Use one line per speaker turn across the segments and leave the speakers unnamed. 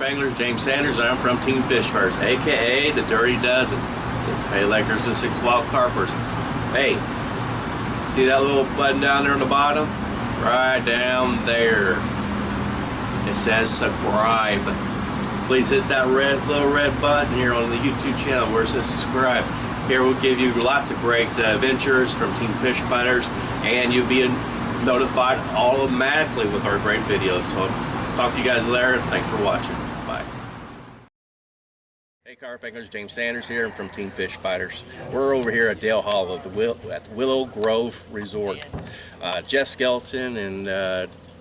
Anglers, James Sanders, and I'm from Team Fish First, aka the Dirty Dozen. 6 pay Lakers and 6 wild carpers. Hey, see that little button down there on the bottom? Right down there. It says subscribe. Please hit that little red button here on the YouTube channel where it says subscribe. Here we'll give you lots of great adventures from Team Fish Fighters, and you'll be notified automatically with our great videos. So talk to you guys later. Thanks for watching. Bye. Hey Carp Anglers, James Sanders here. I'm from Team Fish Fighters. We're over here at Dale Hollow at Willow Grove Resort. Jeff Skelton and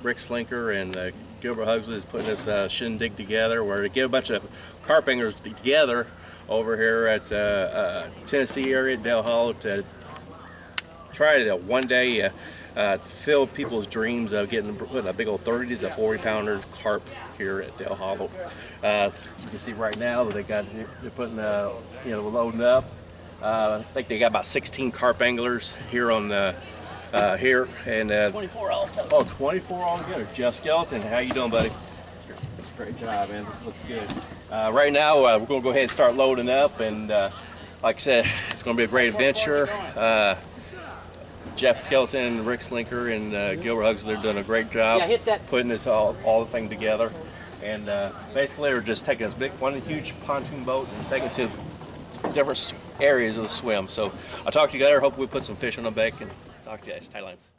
Rick Slinker and Gilbert Huxley is putting this shindig together where to get a bunch of carp anglers together over here at Tennessee area, Dale Hollow, to try to one day fulfill people's dreams of putting a big old 30 to 40 pounder carp here at Dale Hollow. You can see right now that they're putting loading up. I think they got about 16 carp anglers here on here, and
24 all total.
Oh, 24 altogether. Jeff Skelton, how you doing, buddy? Great job, man. This looks good. Right now, we're going to go ahead and start loading up, and like I said, it's going to be a great adventure. Jeff Skelton, Rick Slinker, and Gilbert Huxley, they're doing a great job putting this all the thing together. And basically, we're just taking this one huge pontoon boat and taking it to different areas of the swim. So I'll talk to you later. Hope we put some fish on the bank, and talk to you guys. Tight lines.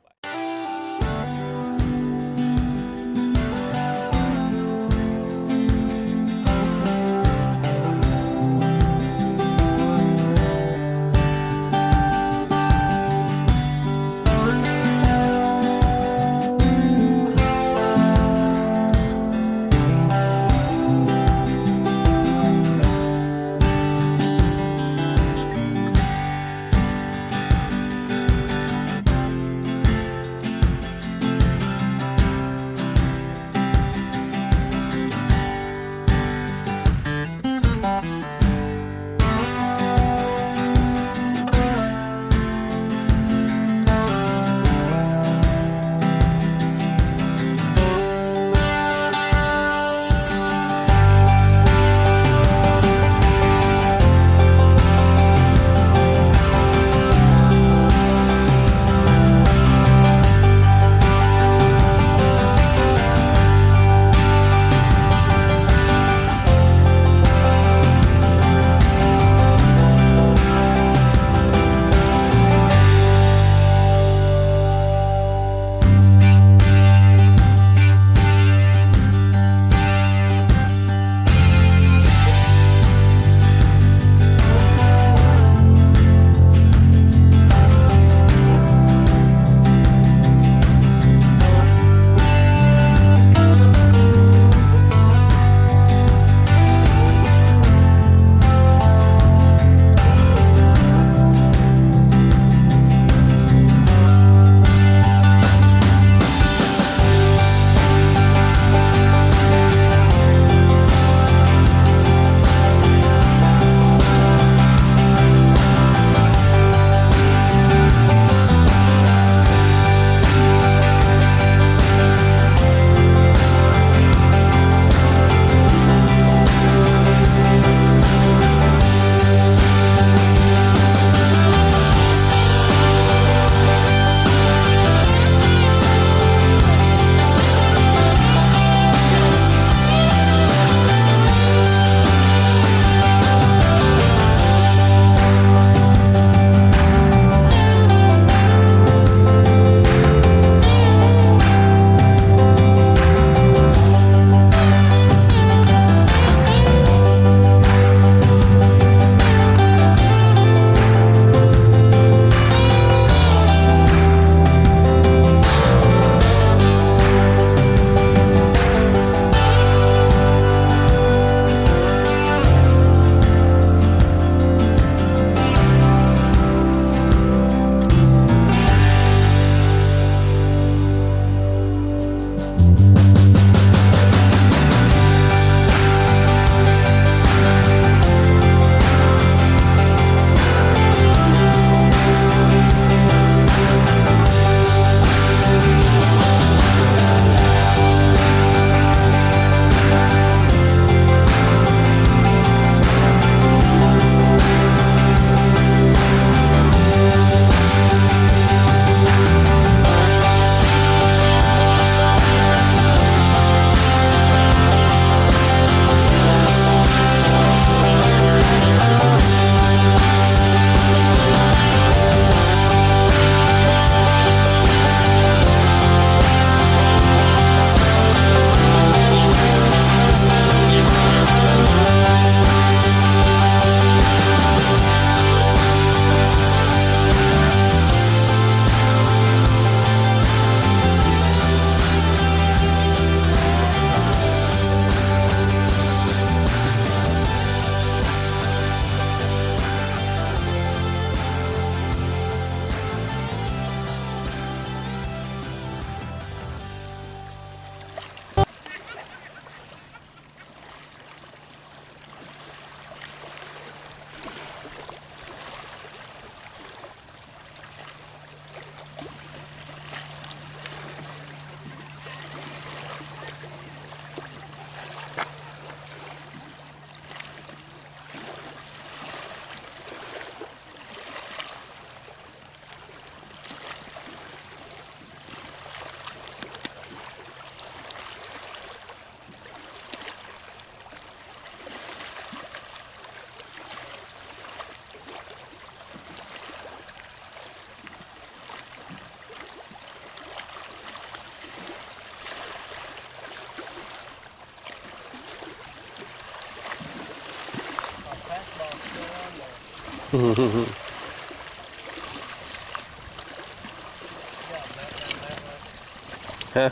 Huh?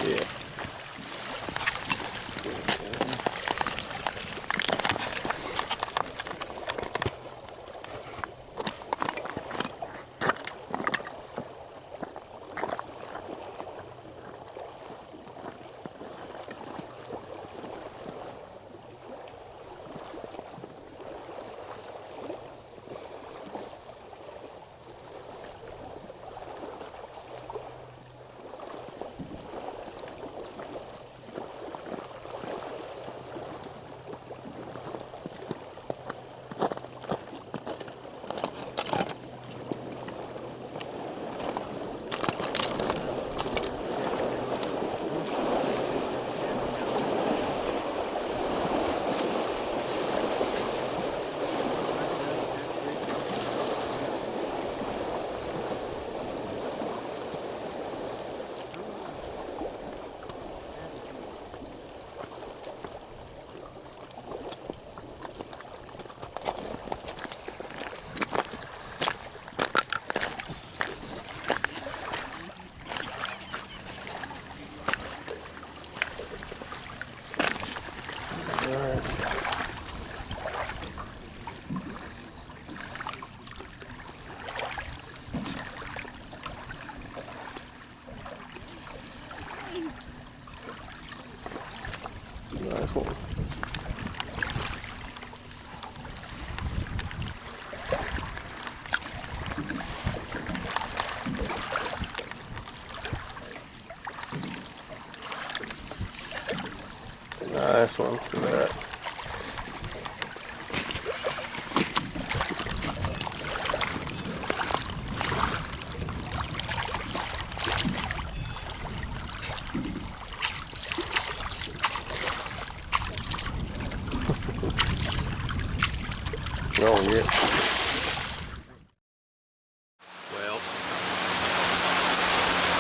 Yeah. Nice one. Nice one. Look at that. Oh, yeah. Well,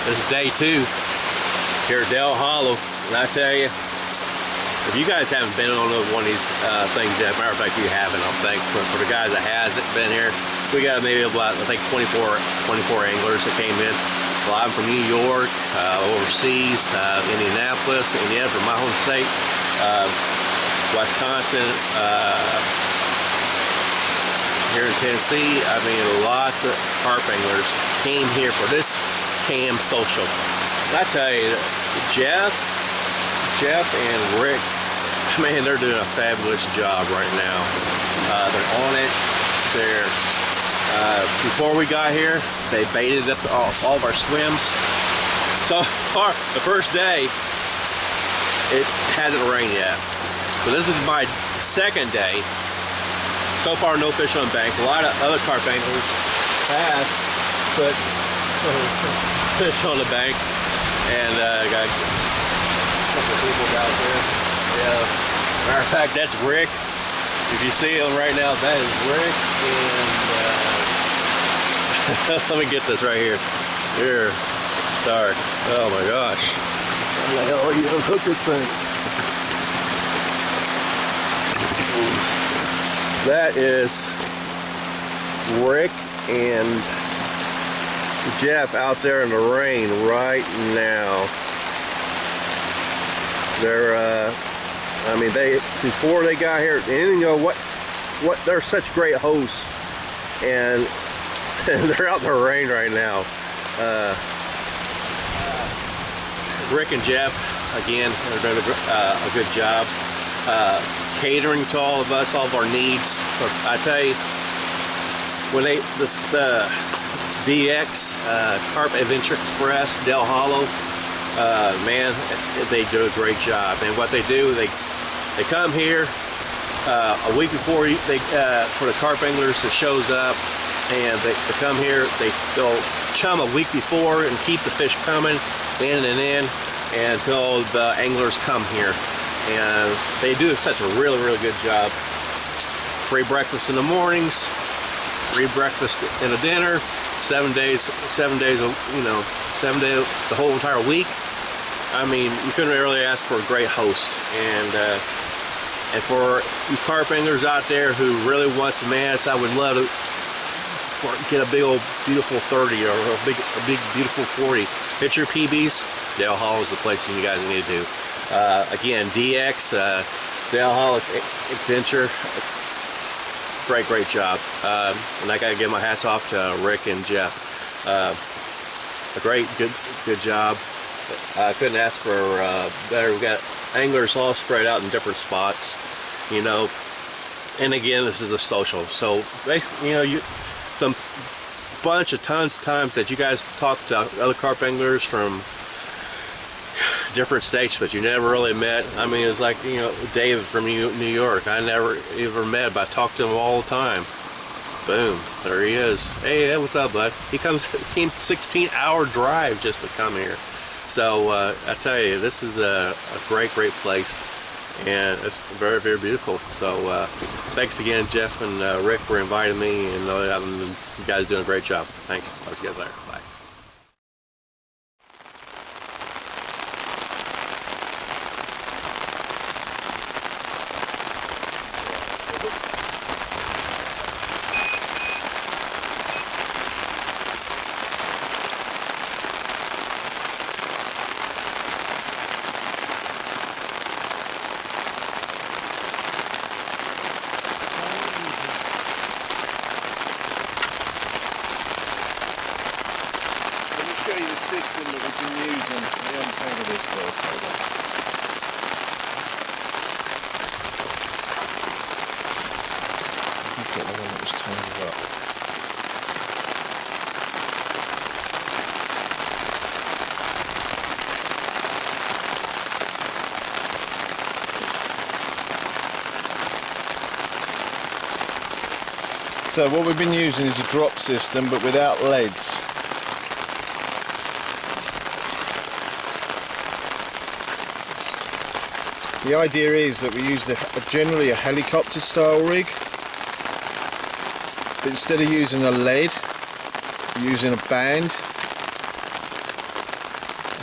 this is day 2 here at Dell Hollow, and I tell you, if you guys haven't been on one of these things yet, matter of fact, you haven't, I think, but for the guys that hasn't been here, we got maybe about, I think, 24 anglers that came in. A lot of them from New York, overseas, Indianapolis, Indiana, from my home state, Wisconsin, here in Tennessee. I mean, lots of carp anglers came here for this cam social. And I tell you, Jeff and Rick, man, they're doing a fabulous job right now. They're on it. They're before we got here, they baited up all of our swims. So far, the first day, it hasn't rained yet. But this is my second day. So far, no fish on the bank. A lot of other carp anglers have put fish on the bank, and got a couple of people out there. Yeah. Matter of fact, that's Rick. If you see him right now, that is Rick. And let me get this right here. Here. Sorry. Oh my gosh. How the hell are you gonna cook this thing? That is Rick and Jeff out there in the rain right now. They're, I mean, before they got here, and you know what, they're such great hosts, and they're out in the rain right now. Rick and Jeff, again, they're doing a good job. Catering to all of us, all of our needs. So I tell you, when the DX Carp Adventure Express Dell Hollow, man, they do a great job. And what they do, they come here a week before for the carp anglers that shows up, and they come here. They'll chum a week before and keep the fish coming in and in until the anglers come here. And they do such a really, really good job. Free breakfast in the mornings, free breakfast in the dinner, 7 days, you know, 7 days, the whole entire week. I mean, you couldn't really ask for a great host. And And for you carp anglers out there who really want some bass, I would love to get a big old beautiful 30 or a big beautiful 40. Hit your PBs. Dale Hall is the place you guys need to do. Again, DX, Dale Hall Adventure. Great job. And I gotta give my hats off to Rick and Jeff. A good job. I couldn't ask for better. We've got anglers all spread out in different spots, you know. And again, this is a social. So basically, you know, some bunch of tons of times that you guys talk to other carp anglers from different states, but you never really met. I mean, it's like, you know, David from New York. I never ever met, but I talk to him all the time. Boom, there he is. Hey, what's up, bud? He came 16-hour drive just to come here. So I tell you, this is a great place, and it's very beautiful. So thanks again, Jeff and Rick, for inviting me, and you guys doing a great job. Thanks. Talk to you guys later. Bye.
Show you the system that we've been using. Let me untangle this first. Hold on. I've got the one that was tangled up. So what we've been using is a drop system, but without leads. The idea is that we use generally a helicopter style rig, but instead of using a lead, we're using a band.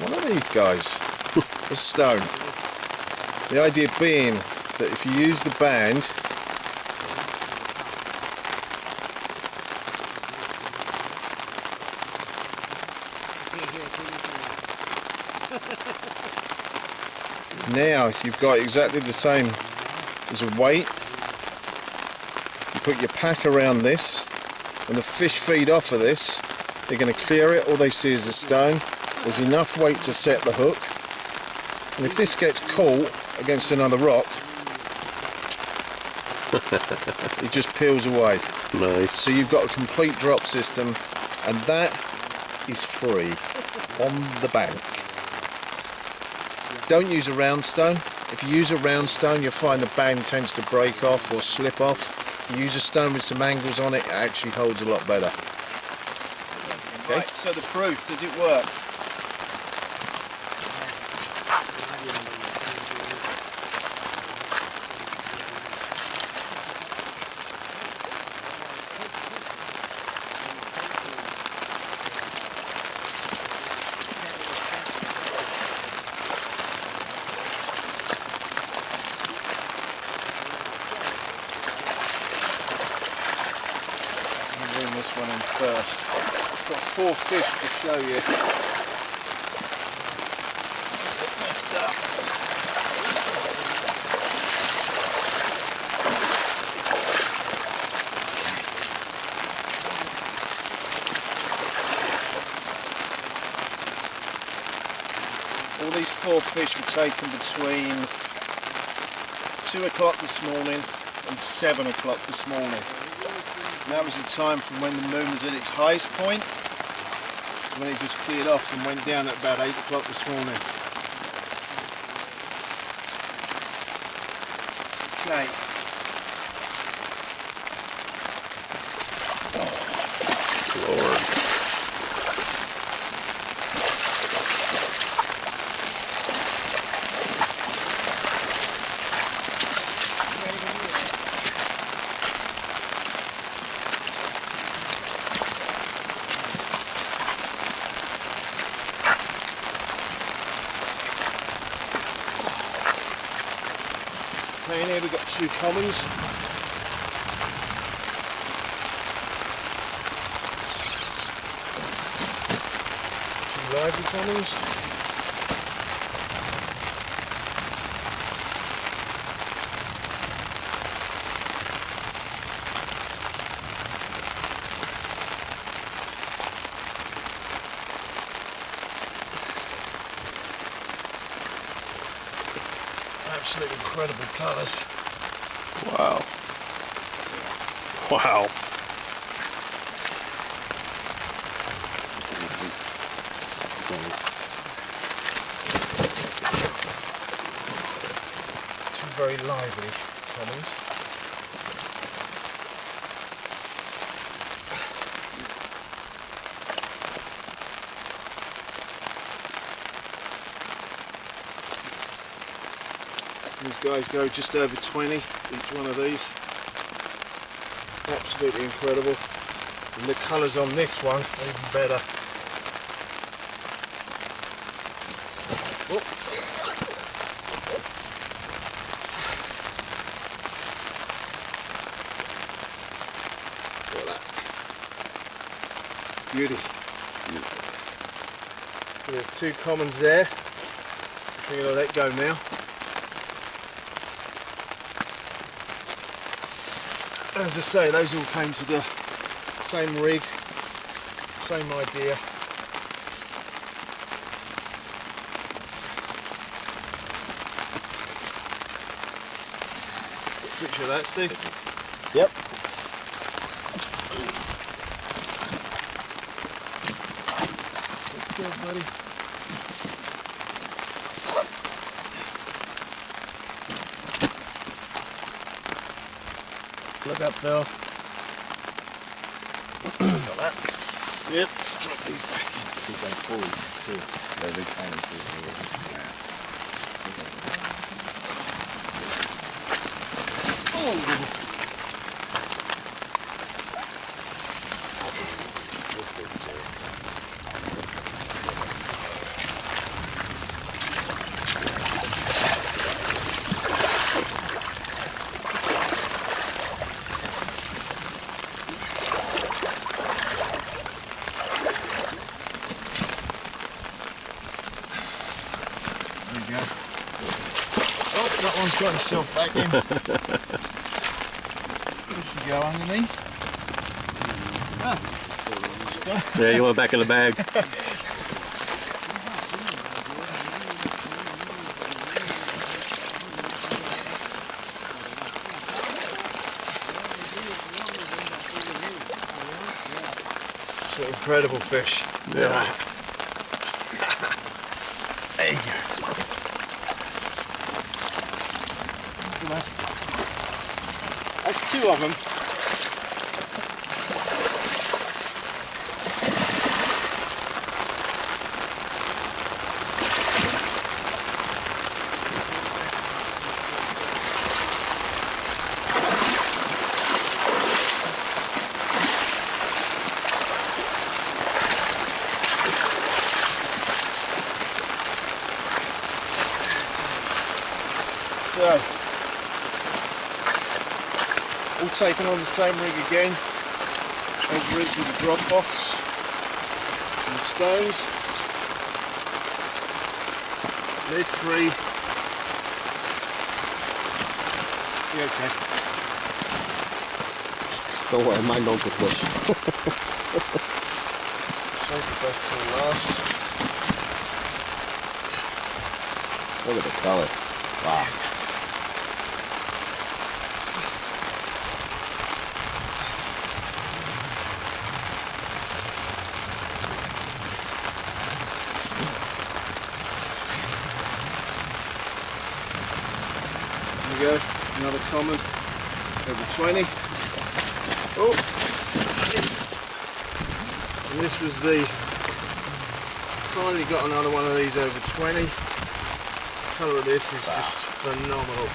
One of these guys, a stone. The idea being that if you use the band, now you've got exactly the same as a weight. You put your pack around this, when the fish feed off of this, they're going to clear it. All they see is a stone. There's enough weight to set the hook, and if this gets caught against another rock, it just peels away.
Nice.
So you've got a complete drop system, and that is free on the bank. Don't use a round stone. If you use a round stone, you'll find the band tends to break off or slip off. If you use a stone with some angles on it, it actually holds a lot better. Okay. Right, so the proof, does it work? This one in first. Got 4 fish to show you. Messed up. All these 4 fish were taken between 2 o'clock this morning and 7 o'clock this morning. And that was the time from when the moon was at its highest point, when it just cleared off and went down at about 8 o'clock this morning. Okay.
Lord.
Okay, and here we've got 2 commons. 2 lively commons. Absolutely incredible colours.
Wow. Wow.
Two very lively commons. These guys go just over 20, each one of these. Absolutely incredible. And the colours on this one are even better. Oh. Look at that. Beauty. So there's 2 commons there. I'm going to let go now. As I say, those all came to the same rig, same idea. Picture of that, Steve?
Yep.
Let's go, buddy. Look up, Phil. Got that. Yep. Let's drop these back in.
Keep going forward too. Where they can see
There we go. Oh, that one's got himself back in. There should go underneath. Ah.
Yeah, you went back in the bag.
It's an incredible fish.
Yeah.
There you go. So that's 2 of them. So, all taken on the same rig again, over into the drop offs and the stones, lid free. You okay?
Don't worry, mine don't get pushed.
Save the best till last.
Look at the color. Wow.
There we go, another common, over 20. Oh! And this was finally got another one of these over 20. The colour of this is just phenomenal.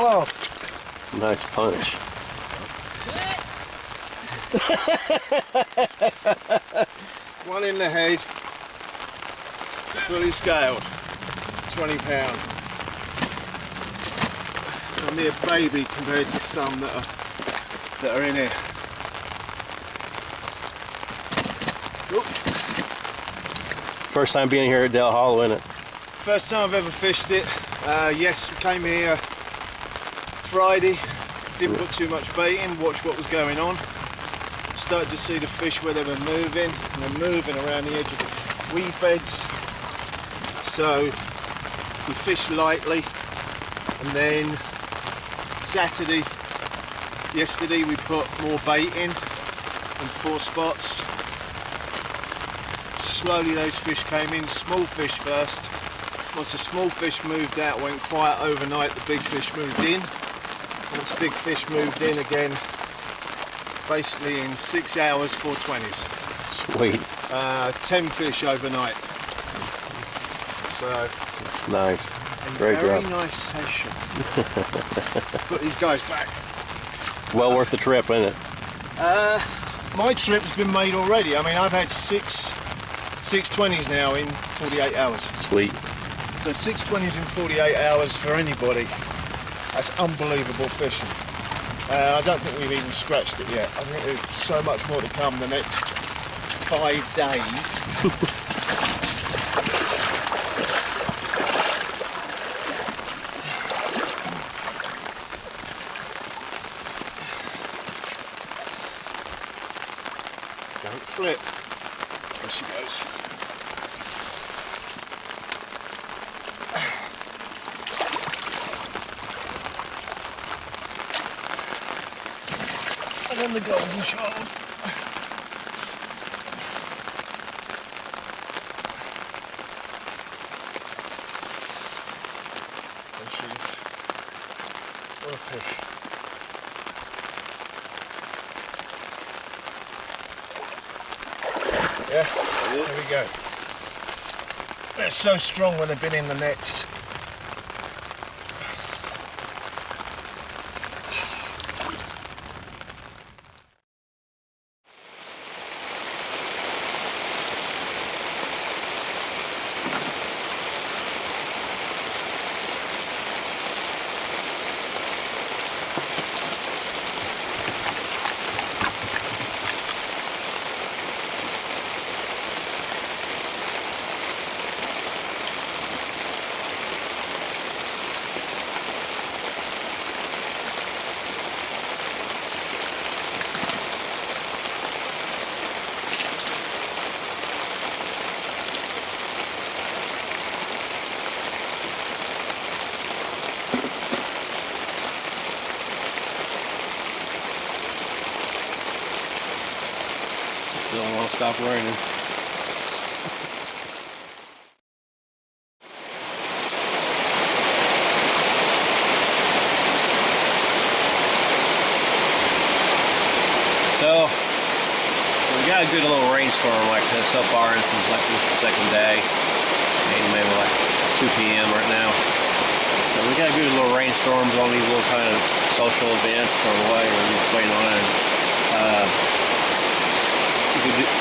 Hello.
Nice punch.
One in the head, fully scaled, 20 pound. A mere baby compared to some that are in here. Oop.
First time being here at Dale Hollow, isn't it?
First time I've ever fished it. Yes, we came here Friday, didn't put too much bait in, watched what was going on. Started to see the fish where they were moving, and they're moving around the edge of the weed beds. So we fished lightly, and then yesterday we put more bait in 4 spots. Slowly those fish came in, small fish first. Once the small fish moved out, went quiet overnight, the big fish moved in. Once big fish moved in again, basically in 6 hours, 4 20s.
Sweet.
10 fish overnight. So,
Nice.
a
Great
very
job.
nice session. Put these guys back.
Well worth the trip, isn't it?
My trip's been made already. I mean, I've had six 20s now in 48 hours.
Sweet.
So 6 20s in 48 hours for anybody, that's unbelievable fishing. I don't think we've even scratched it yet. I think there's so much more to come the next 5 days. Don't flip. There she goes. And then the golden child. There she is. What a fish. Yeah, there we go. They're so strong when they've been in the nets.
Still don't want to stop raining. So we got a good little rainstorm like this so far. This is like this second day, maybe like 2 p.m. right now. So we got good little rainstorms on these little kind of social events or what we're just waiting on it. You could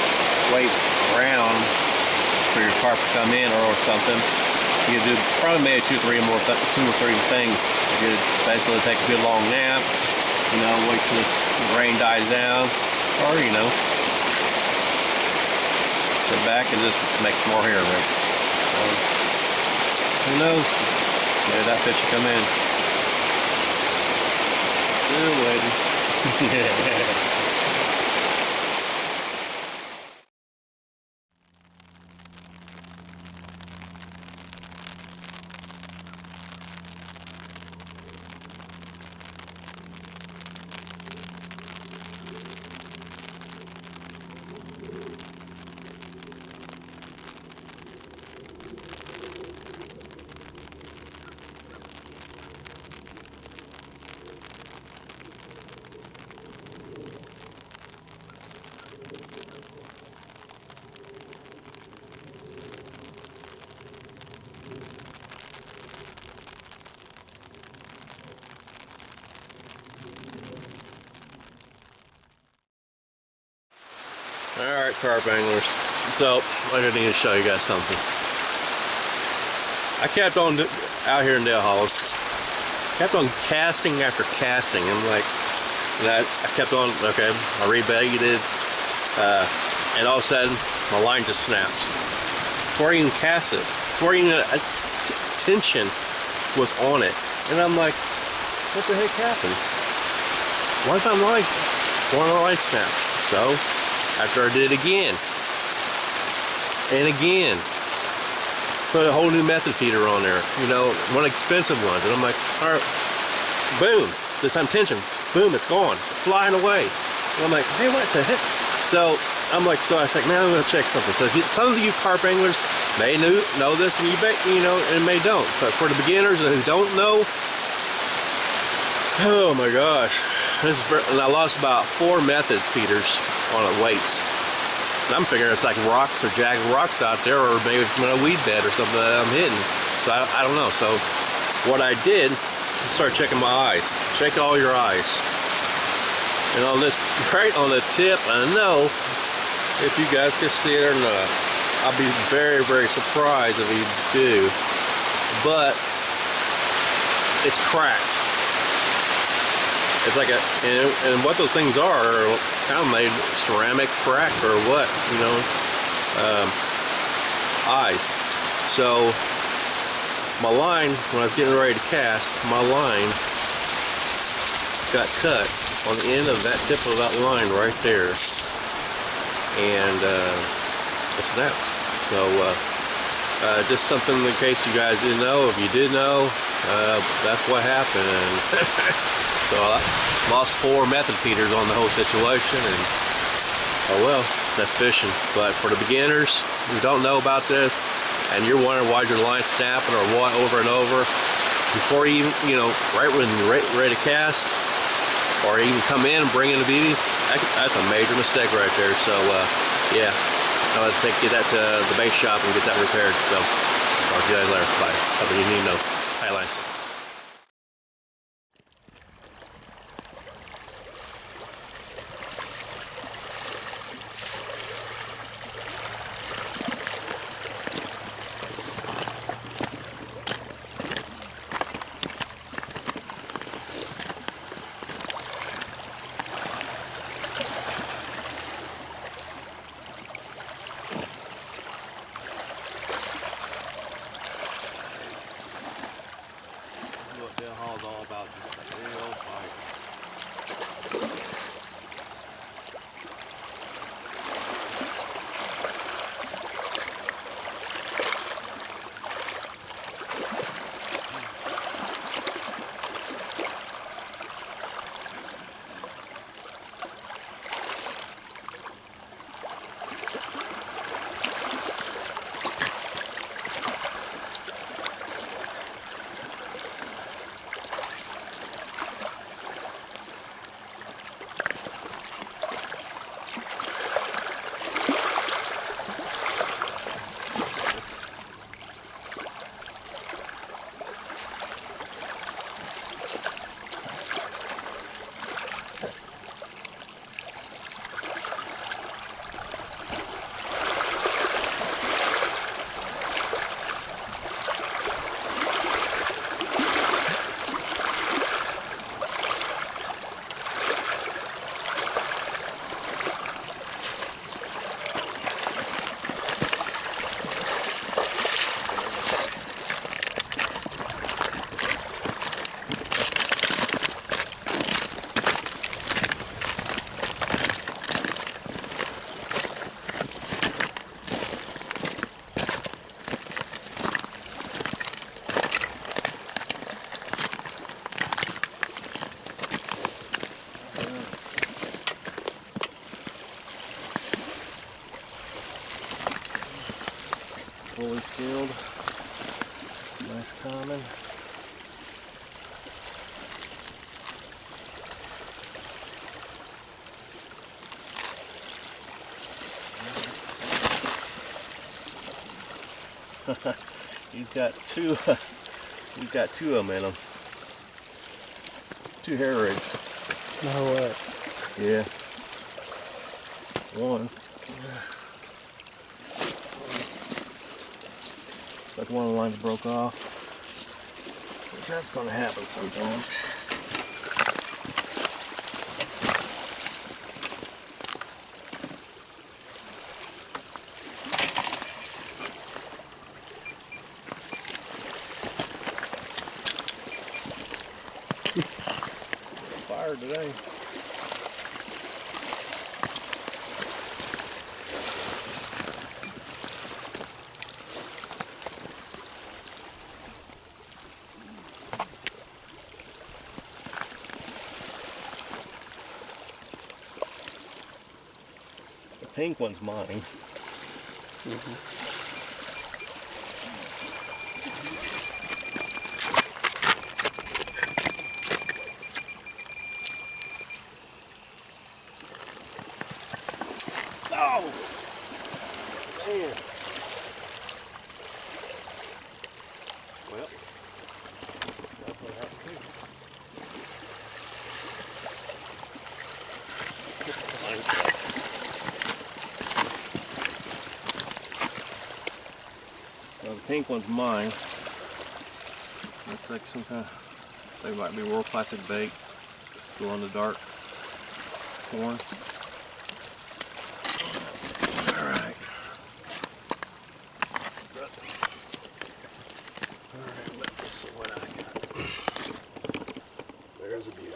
wait around for your carp to come in or something. You could do probably maybe two or three things. You could basically take a good long nap, you know, wait till the rain dies down, or you know, sit back and just make some more hair rakes. Who knows? Maybe that fish will come in. Still waiting. Alright, carp anglers. So, I need to show you guys something. I kept on out here in Dale Hollow, kept on casting after casting. I'm like, and I kept on, okay, I rebaited, and all of a sudden, my line just snaps. Before I even cast it, before even tension was on it. And I'm like, what the heck happened? Why is my line snap? So, after I did it again, and again, put a whole new method feeder on there, you know, one of the expensive ones, and I'm like, all right, boom, this time tension, boom, it's gone, flying away. And I'm like, hey, what the heck? So I'm like, so I was like, man, I'm gonna check something. So if some of you carp anglers may know this, and you know, and may don't. But for the beginners who don't know, oh my gosh, and I lost about 4 method feeders on weights. And I'm figuring it's like rocks or jagged rocks out there, or maybe it's a weed bed or something that I'm hitting. So I don't know. So what I did, I started checking my eyes. Check all your eyes. And on this, right on the tip, I know if you guys can see it or not. I'll be very, very surprised if you do. But it's cracked. It's like a, and what those things are kind of made ceramic crack or what, you know, eyes. So my line, when I was getting ready to cast, my line got cut on the end of that tip of that line right there, and it snapped. So just something in case you guys didn't know. If you did know, that's what happened. So I lost 4 method feeders on the whole situation, and oh well, that's fishing. But for the beginners who don't know about this, and you're wondering why your line's snapping or what over and over, before you even, you know, right when you're ready to cast, or even come in and bring in a BB, that's a major mistake right there. So yeah, I'll get that to the base shop and get that repaired. So I'll see you guys later. Bye. Something you need to know. Highlights. What Dale Hall's all about, just a real fight. Fully scaled, nice common. He's got two of them in him. 2 hair rigs.
No way.
Yeah. One. like one of the lines broke off. Which that's gonna happen sometimes. Fire today. The pink one's mine. Oh! Man. Well, that's what happened too. Well, the pink one's mine. Looks like some kind of, they might be world classic bait. Glow in the dark corn. Alright. Alright, let's see what I got. There's a beauty.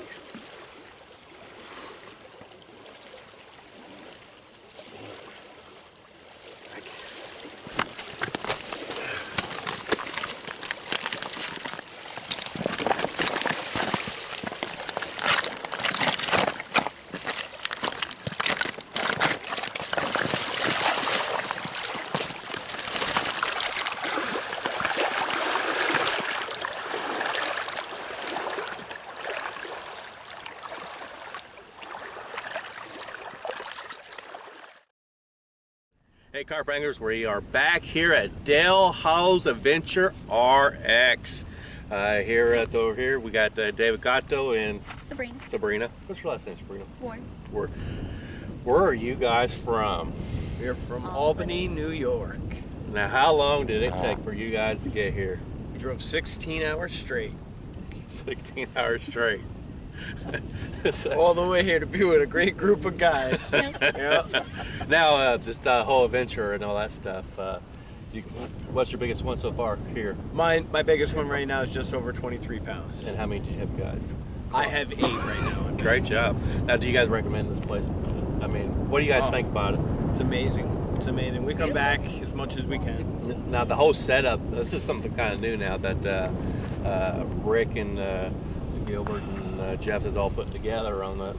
Hey carp anglers, we are back here at Dale Hollow's Adventure RX. Over here we got David Gatto and Sabrina. What's your last name, Sabrina? Ward. Where are you guys from?
We're from Albany, New York.
Now how long did it take for you guys to get here?
We drove 16 hours straight.
16 hours straight.
All the way here to be with a great group of guys. Yeah.
Now, this whole adventure and all that stuff, what's your biggest one so far here?
My biggest one right now is just over 23 pounds.
And how many do you have, guys?
I have 8 right now.
Great job. Now, do you guys recommend this place? I mean, what do you guys think about it?
It's amazing. It's amazing. We come back as much as we can.
Now, the whole setup, this is something kind of new now that Rick and Gilbert and Jeff is all put together on the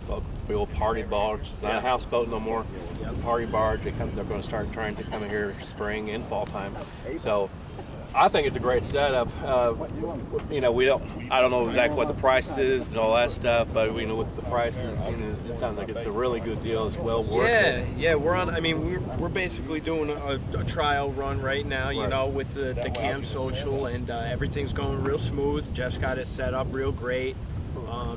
big old party barge. It's not a houseboat no more. It's a party barge. They're going to start trying to come in here spring and fall time. So I think it's a great setup. You know, I don't know exactly what the price is and all that stuff, but we know with the prices, you know, it sounds like it's a really good deal. It's well worth it.
Yeah, we're basically doing a trial run right now, you know, with the Cam Social, and everything's going real smooth. Jeff's got it set up real great.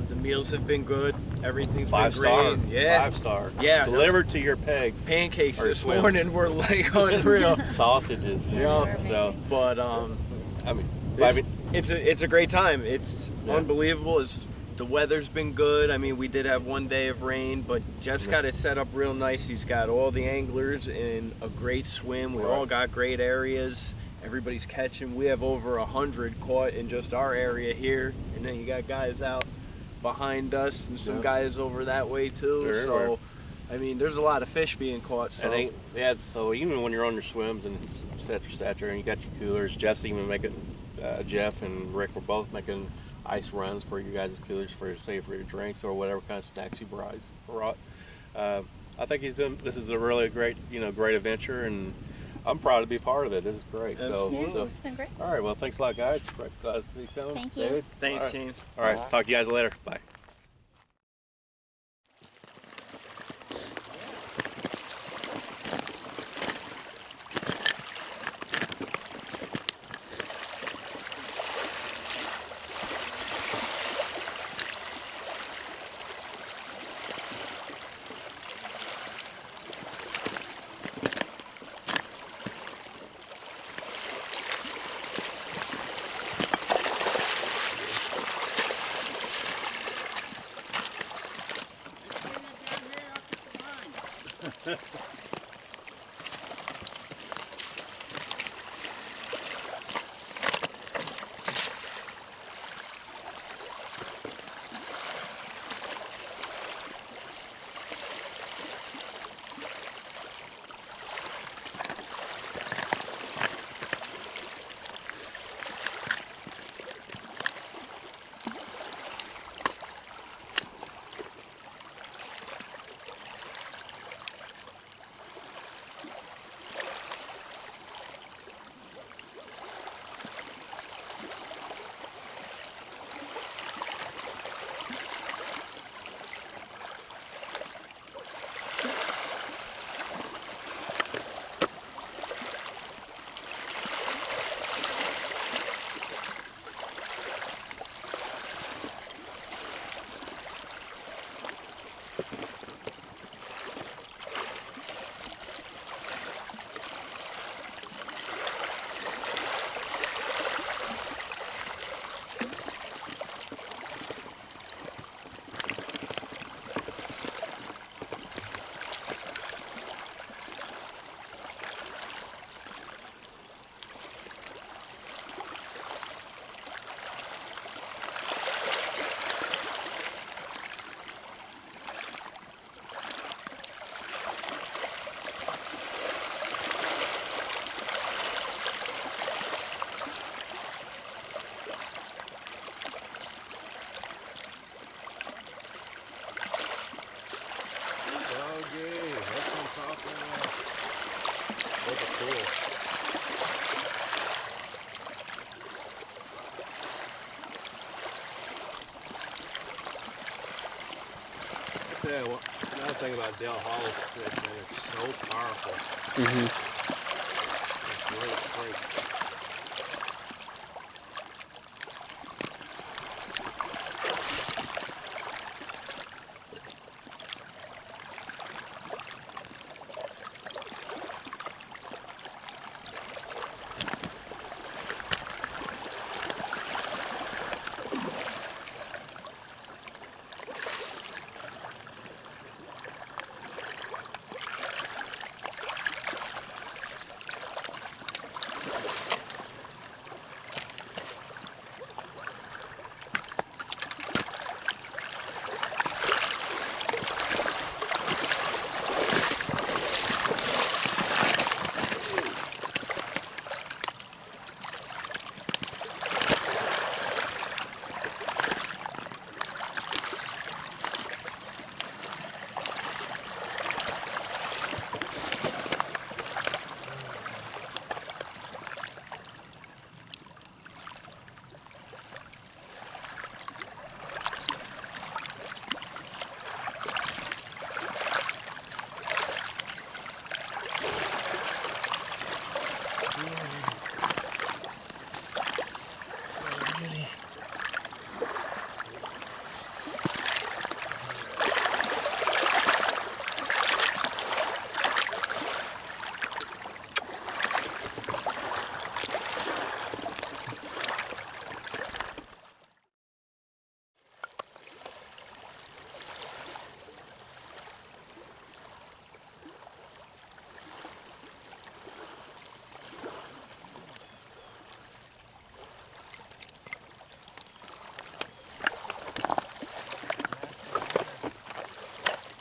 The meals have been good. Everything's been great.
5-star.
Yeah.
5-star.
Yeah.
Delivered to your pegs.
Pancakes this morning were like unreal.
Sausages.
Yeah.
So,
but it's a great time. It's unbelievable. The weather's been good. I mean, we did have one day of rain, but Jeff's got it set up real nice. He's got all the anglers in a great swim. We all got great areas. Everybody's catching. We have over 100 caught in just our area here, and then you got guys out behind us and some guys over that way too. So, I mean, there's a lot of fish being caught. So
so even when you're on your swims and et cetera, and you got your coolers, Jeff's even making, Jeff and Rick were both making ice runs for you guys' coolers for your drinks or whatever kind of snacks you brought. I think this is a really great adventure, and I'm proud to be part of it. This is great. So
it's been great.
All right, well, thanks a lot, guys. Glad to see you coming.
Thank you.
David?
Thanks, James.
All right, talk to you guys later. Bye. Yeah, well, another thing about Dale Hollow fish, man, it's so powerful. It's great.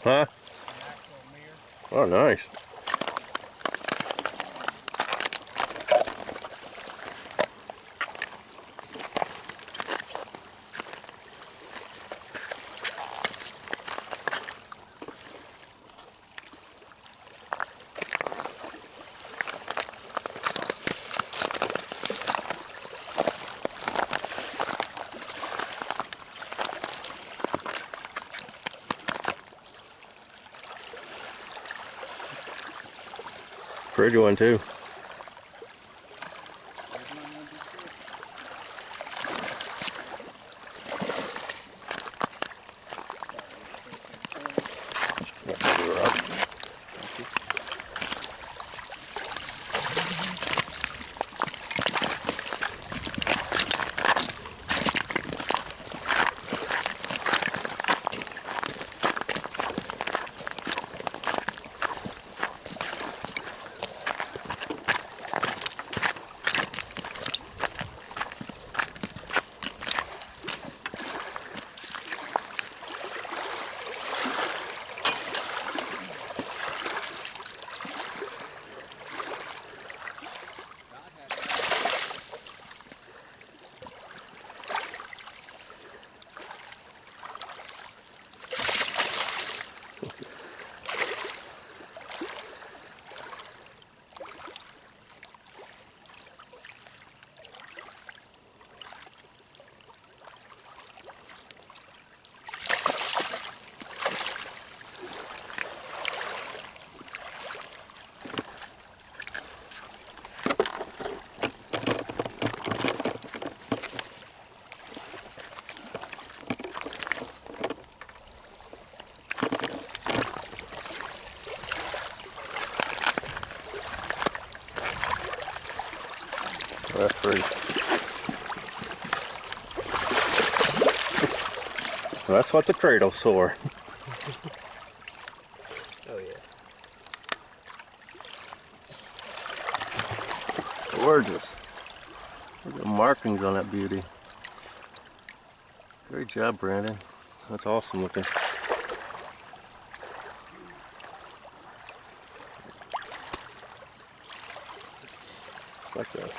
Huh? Oh, nice. Pretty one too. That's pretty. That's what the cradle's for.
Oh yeah.
Gorgeous. Look at the markings on that beauty. Great job, Brandon. That's awesome looking. It's like the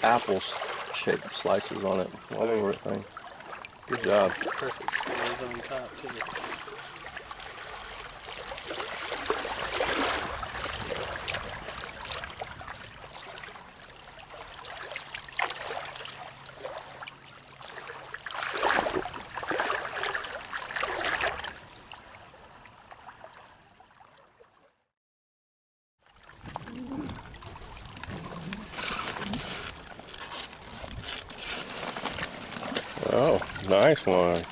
apples shaped slices on it all over the thing. Good job.
Perfect scales on top too.
Oh, nice one.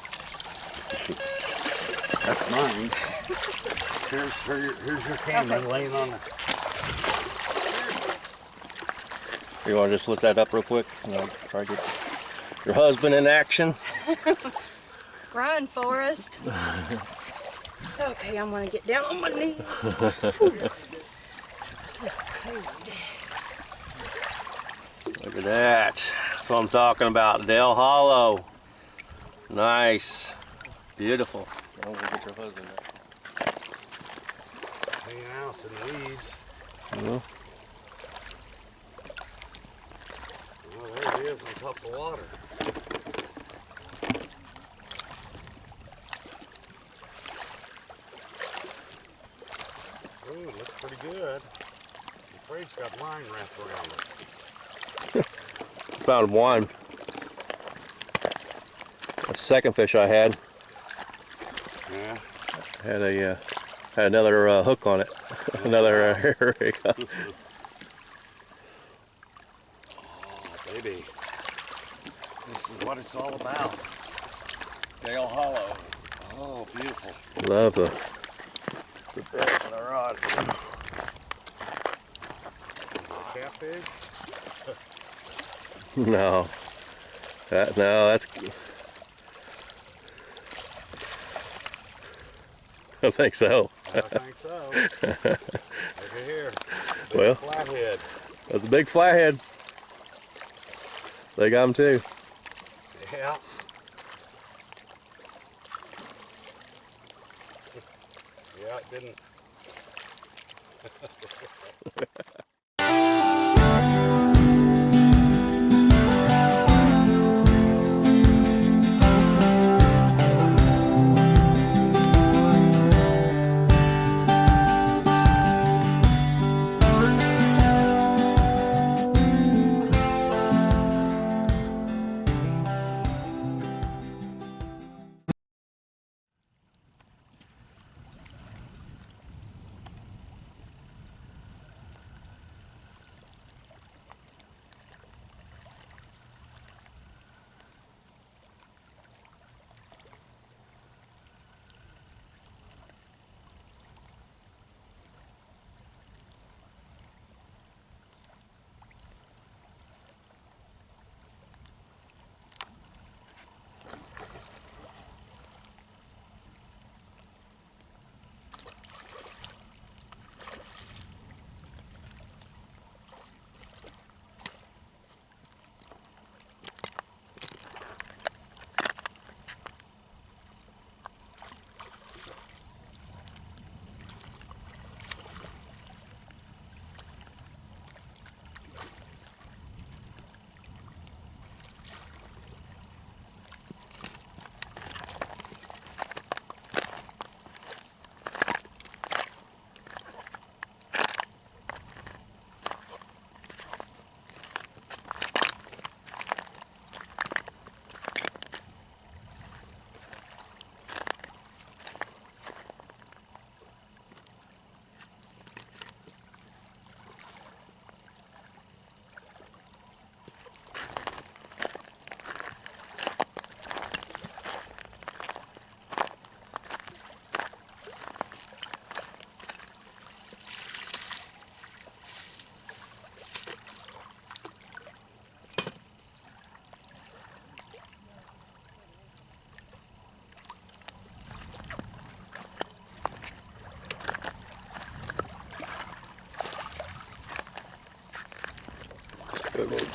That's mine. Here's your camera laying on the...
You want to just lift that up real quick? And I'll try to get your husband in action.
Run, Forrest. Okay, I'm gonna get down on my knees.
Look at that. That's what I'm talking about. Dale Hollow. Nice. Beautiful. I'm gonna get your husband there.
Hanging out in the weeds.
Yeah.
Oh, there he is on top of the water. Ooh, looks pretty good. I'm afraid it's got line wrapped around it.
Found one. The second fish I had
Yeah.
had another hook on it. Another hair rig.
Oh, baby. This is what it's all about. Dale Hollow. Oh, beautiful.
Love the fish on the rod.
Catfish?
No. That's. I think so.
I think so. Look at here. Big
Well.
flathead.
That's a big flathead. They got them too.
Yeah. Yeah, it didn't.
Good one.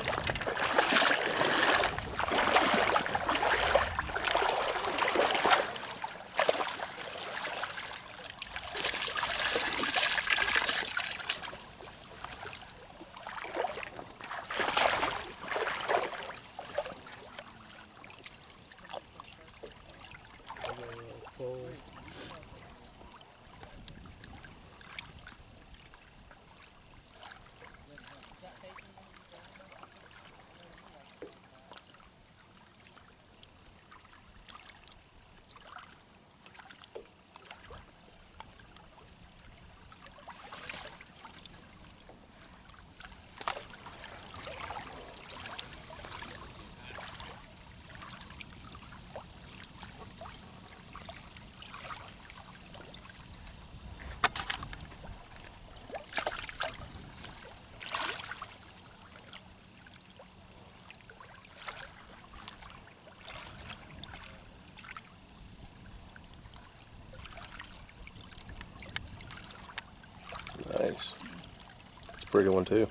pretty one too.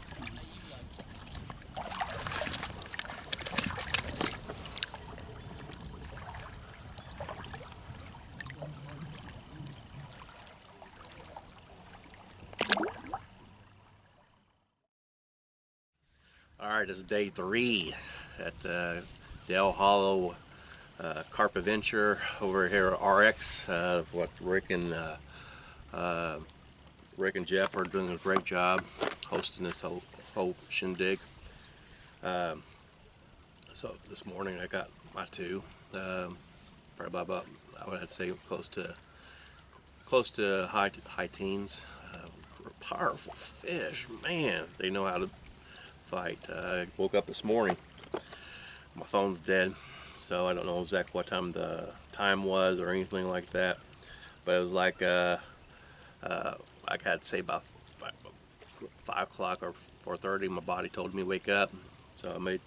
All right, this is day 3 at Dale Hollow Carp Adventure over here at RX. What Rick and Jeff are doing a great job hosting this whole shindig. So this morning I got my 2, probably about, I would say close to high teens. Powerful fish, man. They know how to fight. I woke up this morning. My phone's dead, so I don't know exactly what time the time was or anything like that. But it was like I had to say about 5 o'clock or 4:30. My body told me to wake up, so I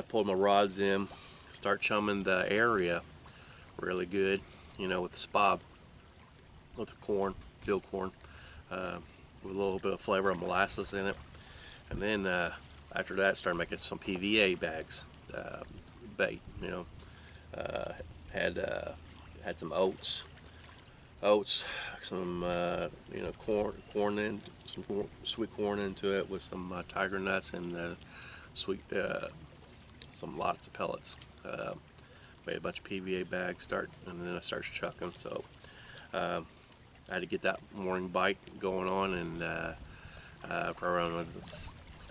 pulled my rods in, start chumming the area really good, you know, with the spot, with the corn, field corn, with a little bit of flavor of molasses in it. And then after that, started making some PVA bags, bait. You know, had some oats, some you know, corn in, some sweet corn into it with some tiger nuts and some lots of pellets. Made a bunch of PVA bags, and then I started chucking. So I had to get that morning bite going on, and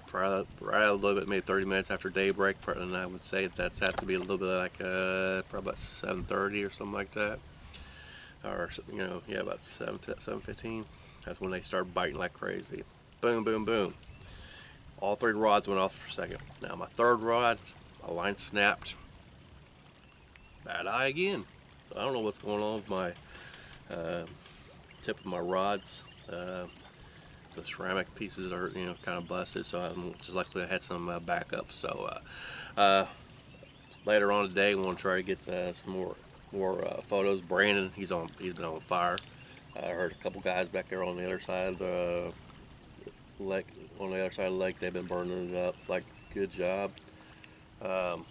probably a little bit, maybe 30 minutes after daybreak, and I would say that's had to be a little bit like probably about 7:30 or something like that, or you know, yeah, about 7:15. That's when they start biting like crazy. Boom, boom, boom. All 3 rods went off for a second. Now my 3rd rod, my line snapped. Bad eye again. So I don't know what's going on with my tip of my rods. The ceramic pieces are, you know, kind of busted, so I'm just luckily I had some backup. So later on today, we want to try to get some more photos. Brandon, he's been on fire. I heard a couple guys back there on the other side of the lake. On the other side of the lake, they've been burning it up. Like, good job. So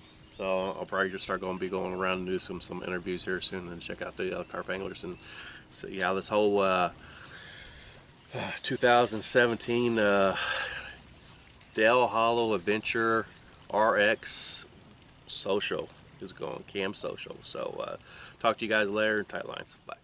I'll probably just start going around and do some interviews here soon, and check out the other carp anglers and see how this whole 2017 Dale Hollow Adventure RX Social is going, Cam Social. So talk to you guys later. Tight lines. Bye.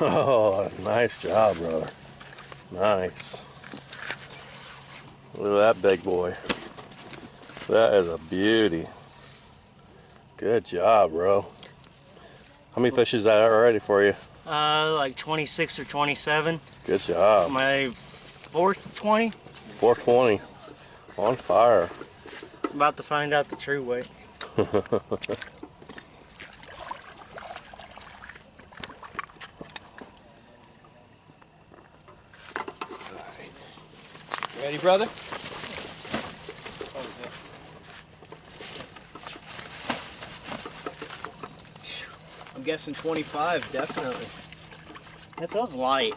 Oh, nice job, brother. Nice. Look at that big boy. That is a beauty. Good job, bro. How many fish is that already for you?
Like 26 or 27.
Good job.
My 4th 20.
420. On fire.
About to find out the true weight.
Ready, brother? I'm guessing 25, definitely.
It feels light.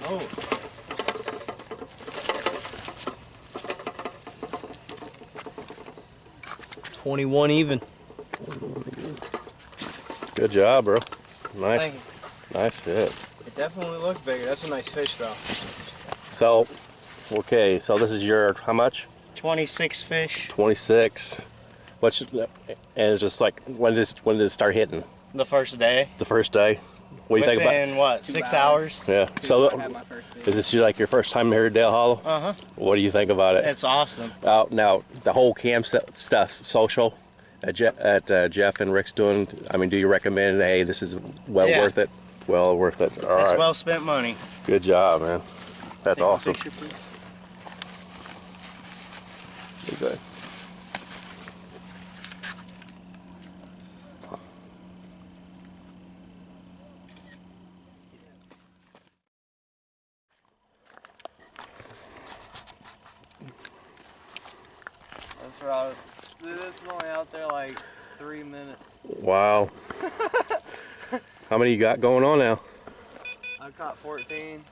Oh. $21 even.
Good job, bro. Nice.
Thank you.
Nice hit.
It definitely looks bigger. That's a nice fish, though.
So, okay, so this is your, how much?
26 fish.
26. What's, and it's just like, when did it start hitting?
The first day.
The first day? What do you think about?
Within what, 6 hours?
Yeah. So, is this like your first time here at Dale Hollow?
Uh-huh.
What do you think about it?
It's awesome.
Now, the whole camp stuff, social, Jeff and Rick's doing, I mean, do you recommend, hey, this is well
Yeah.
worth it? Well worth it. All
It's
right.
well spent money.
Good job, man. That's
Take a
awesome.
picture, please.
Good.
That's right. Dude, this is only out there like 3 minutes.
Wow. How many you got going on now?
I caught 14.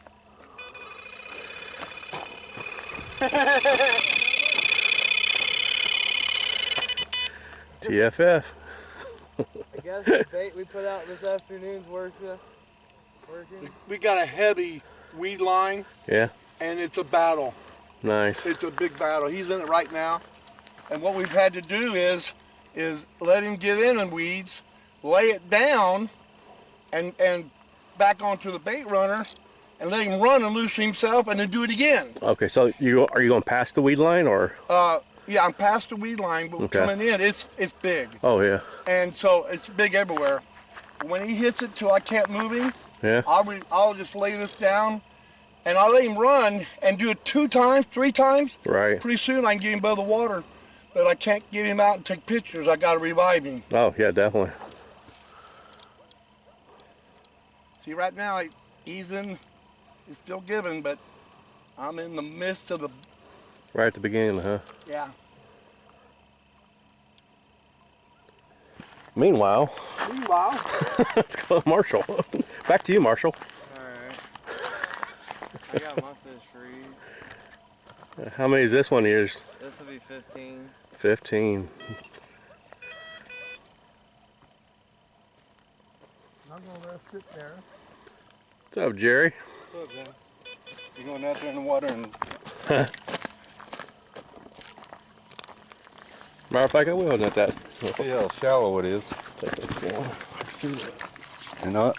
TFF.
I guess the bait we put out this afternoon's working.
We got a heavy weed line,
Yeah.
and it's a battle.
Nice.
It's a big battle. He's in it right now. And what we've had to do is let him get in the weeds, lay it down, and back onto the bait runner, and let him run and loose himself, and then do it again.
Okay, so are you going past the weed line or?
Yeah, I'm past the weed line, but
Okay.
coming in, it's big.
Oh yeah.
And so it's big everywhere. When he hits it till I can't move him,
Yeah.
I'll just lay this down, and I'll let him run and do it 2 times, 3 times.
Right.
Pretty soon I can get him above the water, but I can't get him out and take pictures. I got to revive him.
Oh yeah, definitely.
See, right now he's still giving, but I'm in the midst of the,
Right at the beginning, huh?
yeah.
Meanwhile, let's go to Marshall. Back to you, Marshall.
Alright. I got my fish free.
How many is this one of yours?
This will be 15.
15.
I'm going to let it sit there.
What's up, Jerry?
What's up, man? You going out there in the water and...
Matter of fact, I will net that.
See how shallow it is. You know it?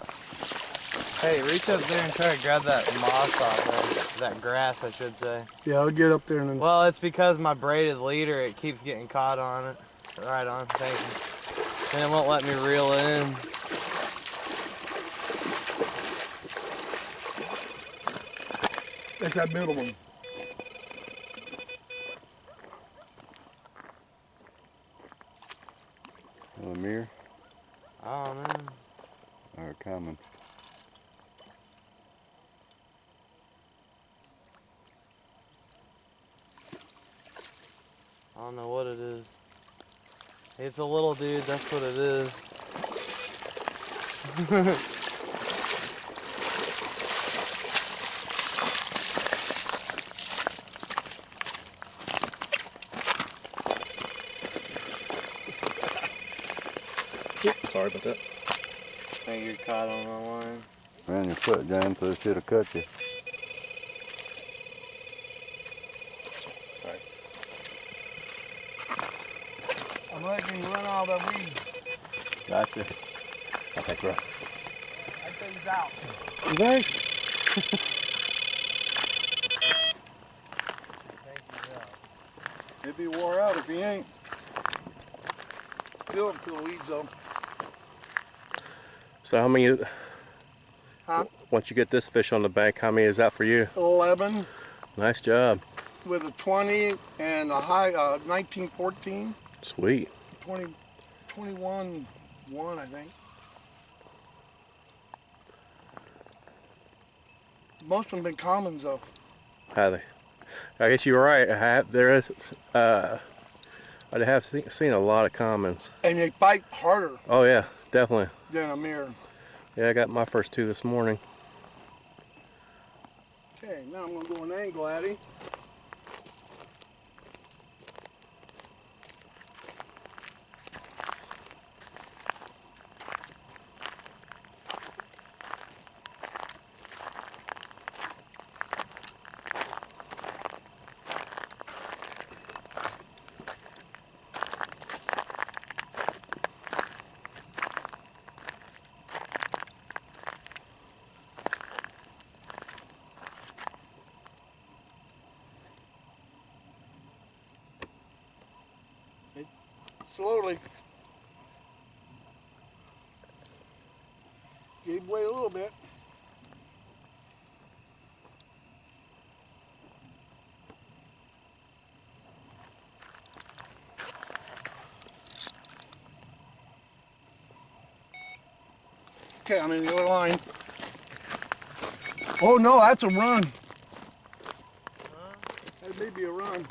Hey, reach up there and try to grab that moss off there. That grass, I should say.
Yeah, I'll get up there and then...
Well, it's because my braided leader, it keeps getting caught on it. Right on, thank you. And it won't let me reel in.
That's that middle one.
A mirror?
I don't know.
They're coming.
I don't know what it is. It's a little dude, that's what it is.
Sorry about that.
I think you're caught on the line.
Ran your foot down, so it should have cut you.
I'm letting him run all the weeds.
Gotcha. I think we're.
I think he's out.
You guys?
He'll be wore out if he ain't. Still up to the weeds though.
So how many?
Huh?
Once you get this fish on the bank, how many is that for you?
11.
Nice job.
with a 20 and a high 1914,
Sweet.
21, 1, I think. Most of them been commons though.
How they? I guess you're right. There is. I have seen a lot of commons.
And they bite harder
Oh yeah, definitely.
than a mirror.
Yeah, I got my first 2 this morning.
Okay, now I'm gonna go an angle at him. Slowly. Gave way a little bit. Okay, I'm in the other line. Oh no, that's a run. That may be a run.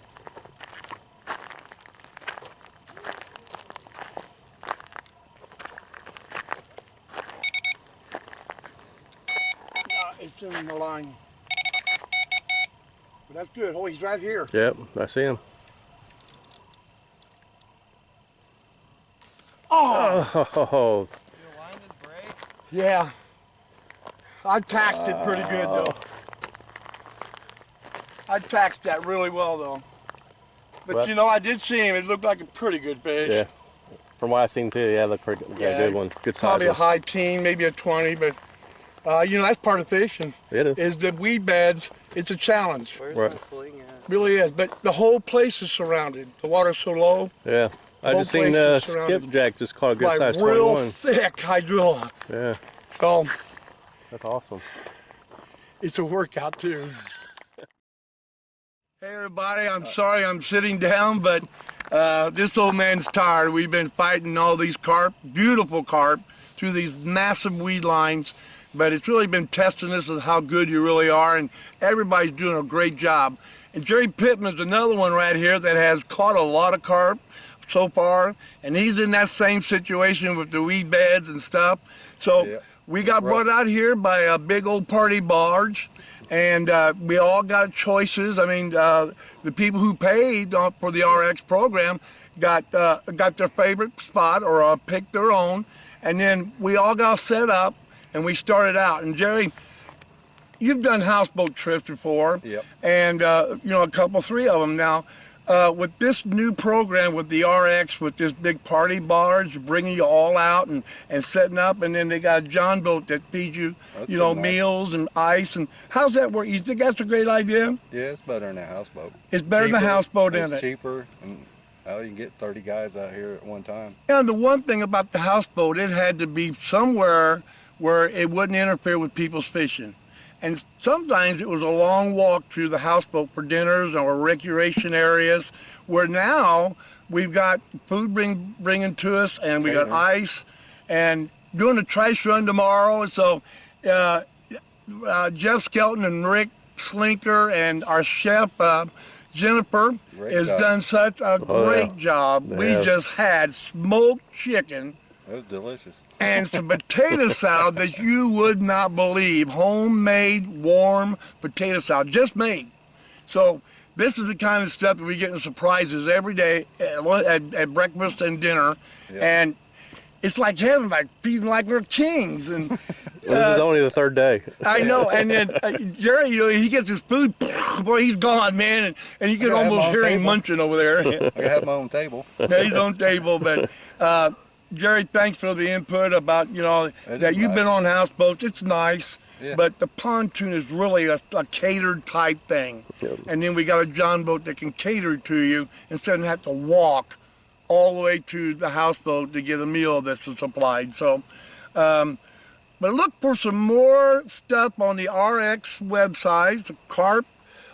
It's in the line. But that's good. Oh, he's right here.
Yep, I see him.
Oh!
Oh,
Your line is break.
Yeah. I taxed it pretty good though. I taxed that really well though. But
Well,
you know, I did see him. It looked like a pretty good fish.
yeah. From what I seen too, yeah, look pretty good. Yeah, good one. Good size
Probably a
one.
high teen, maybe a 20, but you know, that's part of fishing.
It is.
Is the weed beds, it's a challenge.
Where's
Right.
my sling at?
Really is. But the whole place is surrounded. The water's so low.
Yeah. I
Whole
just seen
place is surrounded
Skipjack just caught a good
by
size
real
21.
thick hydrilla.
Yeah,
So
that's awesome.
it's a workout too. Hey everybody, I'm sorry I'm sitting down, but this old man's tired. We've been fighting all these carp, beautiful carp, through these massive weed lines, but it's really been testing us of how good you really are, and everybody's doing a great job. And Jerry Pittman's another one right here that has caught a lot of carp so far, and he's in that same situation with the weed beds and stuff. So
Yeah.
we got brought out here by a big old party barge, and we all got choices. I mean, the people who paid for the RX program got their favorite spot or picked their own, and then we all got set up and we started out. And Jerry, you've done houseboat trips before,
Yep.
and you know, a couple, 3 of them now. With this new program with the RX, with this big party barge, bringing you all out and setting up, and then they got a John boat that feeds you,
That's
you know,
pretty nice.
meals and ice. And how's that work? You think that's a great idea?
Yeah, it's better than a houseboat.
It's better than a
Cheaper,
houseboat,
it's
isn't it?
cheaper, and you can get 30 guys out here at one time.
And the one thing about the houseboat, it had to be somewhere where it wouldn't interfere with people's fishing. And sometimes it was a long walk through the houseboat for dinners or recreation areas, where now we've got food bringing to us, and we got ice, and doing a trash run tomorrow. So Jeff Skelton and Rick Slinker and our chef Jennifer has done such a great job. We just had smoked chicken.
It was delicious.
And some potato salad that you would not believe. Homemade, warm potato salad, just made. So this is the kind of stuff that we get in surprises every day at breakfast and dinner.
Yeah.
And it's like heaven, like feeling like we're kings. And
This is only the 3rd day.
I know. And then Jerry, you know, he gets his food, boy, he's gone, man. And you can
I have
almost
my own
hear him
table.
munching over there.
I can have my own table.
Yeah, he's on table, but Jerry, thanks for the input about, you know,
It
that
is
you've been
nice.
on houseboats. It's nice,
Yeah.
but the pontoon is really a catered type thing.
Yep.
And then we got a John boat that can cater to you instead of have to walk all the way to the houseboat to get a meal that's supplied. So, but look for some more stuff on the RX website, the Carp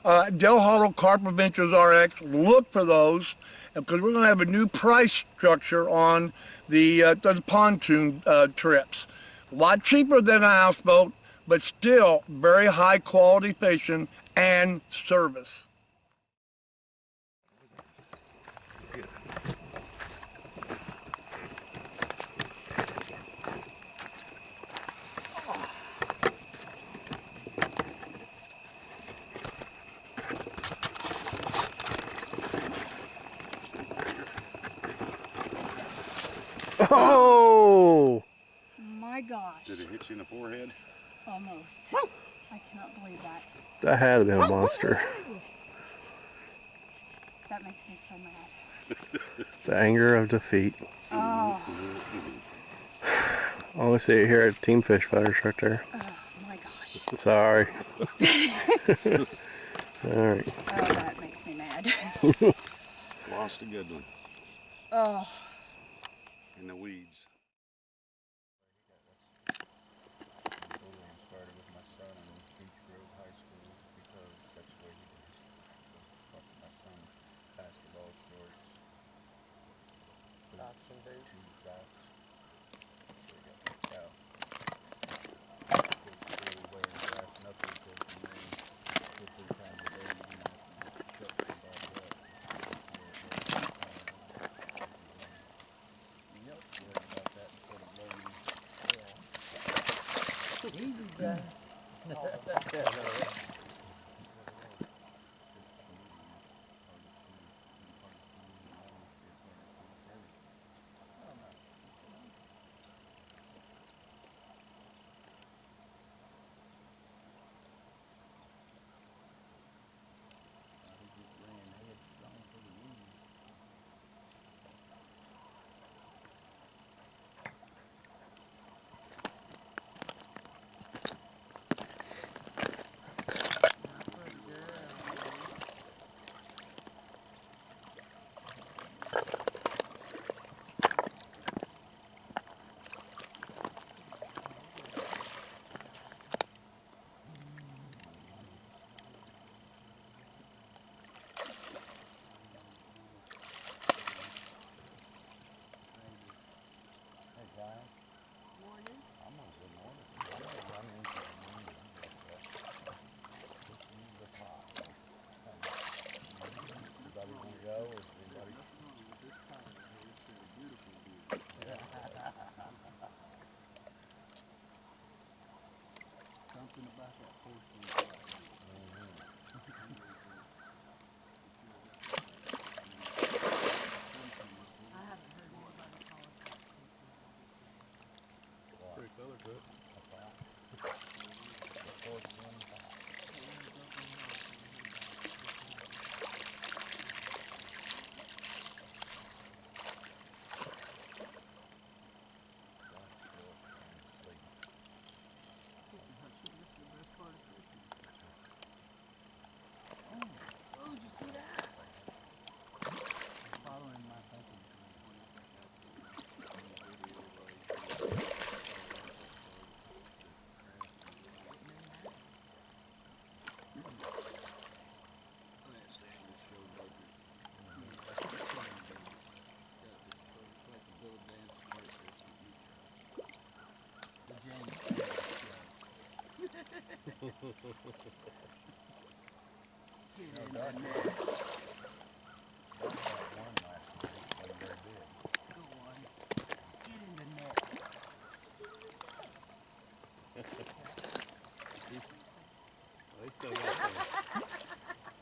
Del Hollow Carp Adventures RX. Look for those because we're going to have a new price structure on the pontoon trips. A lot cheaper than a houseboat, but still very high quality fishing and service.
Oh!
My gosh.
Did it hit you in the forehead?
Almost. I cannot believe that.
That had to be a monster.
That makes me so mad.
The anger of defeat.
Oh,
Oh, I see it here at Team Fish Fighters right there.
oh my gosh.
Sorry. Alright.
Oh, that makes me mad.
Lost a good one
Oh.
in the weeds.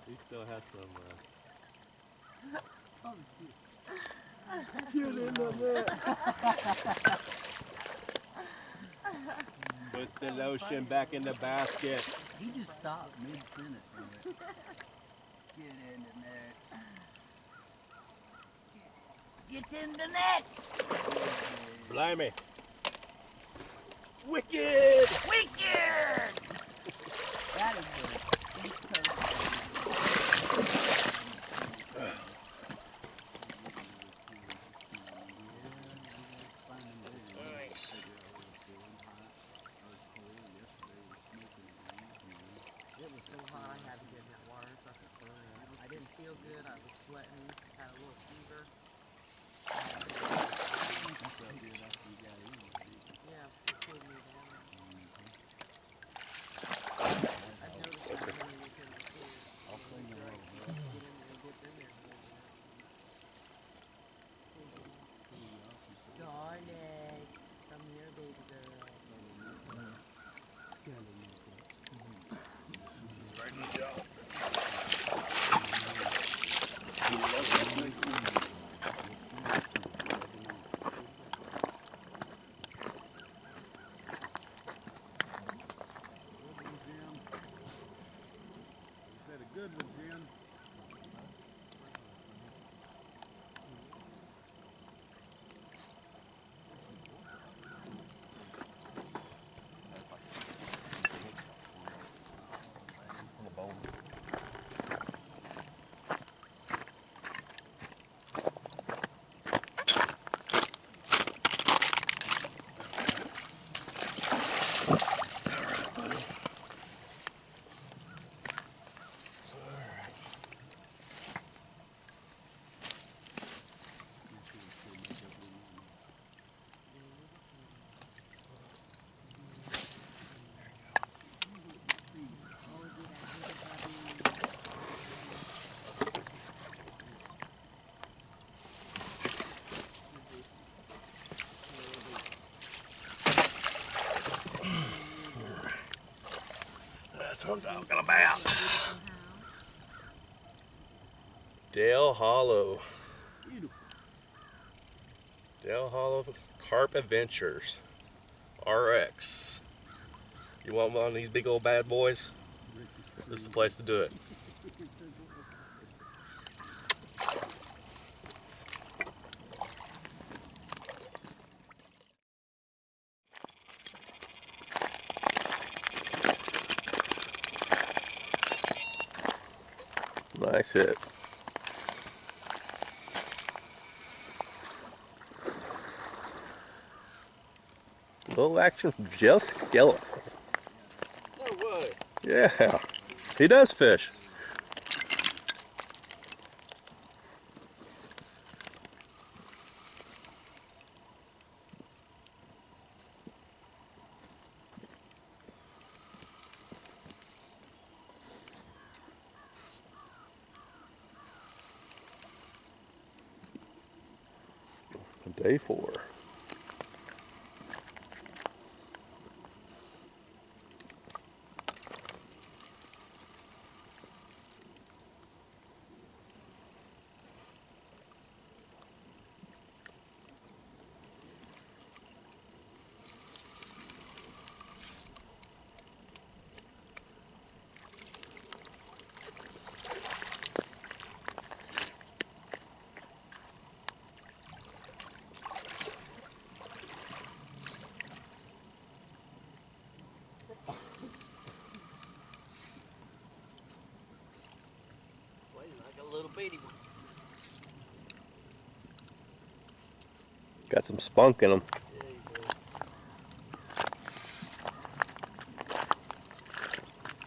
He still has some.
Get in the net.
Put the lotion back in the basket.
He just stopped mid-sentence and went, get in the net. Get in the net!
Blimey.
Wicked! Wicked! That is good.
Nice.
It was so hot I had to get his water. feel good. I was sweating, had a little fever. Yeah, it cooled me down. I've noticed that when you get in the pool, when you try to get in there and dip in there a little bit. Scarlet, come here, baby girl.
Good one, Jim.
That's what I'm talking about. Dale Hollow. Dale Hollow Carp Adventures RX. You want one of these big old bad boys? This is the place to do it. Nice hit. Little action from Jeff Skeleton.
No way.
Yeah, he does fish. Day 4.
Like a little bitty one.
Got some spunk in him.
There you go.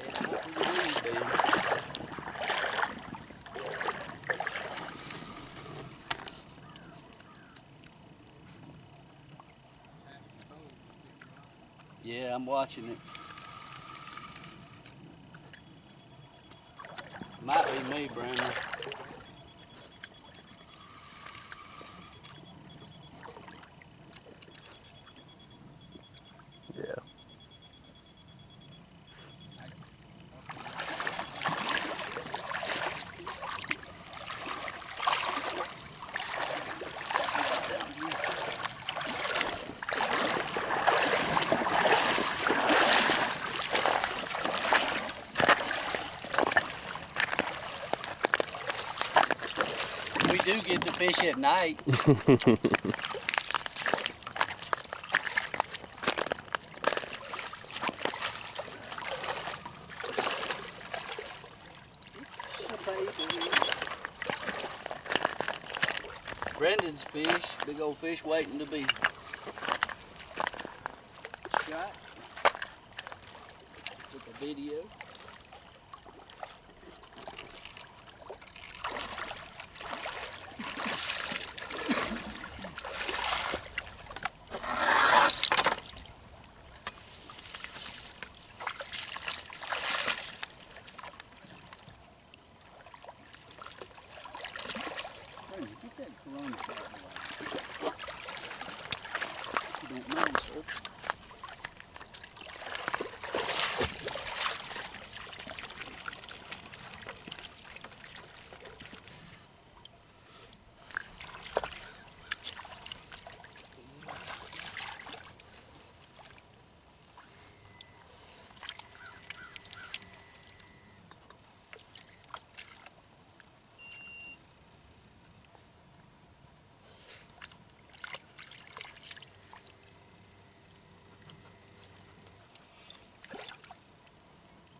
Heading up to the moon, baby. Yeah, I'm watching it. Might be me, Brandon.
Yeah.
We do get to fish at night. Brendan's fish, big old fish waiting to be shot with a video.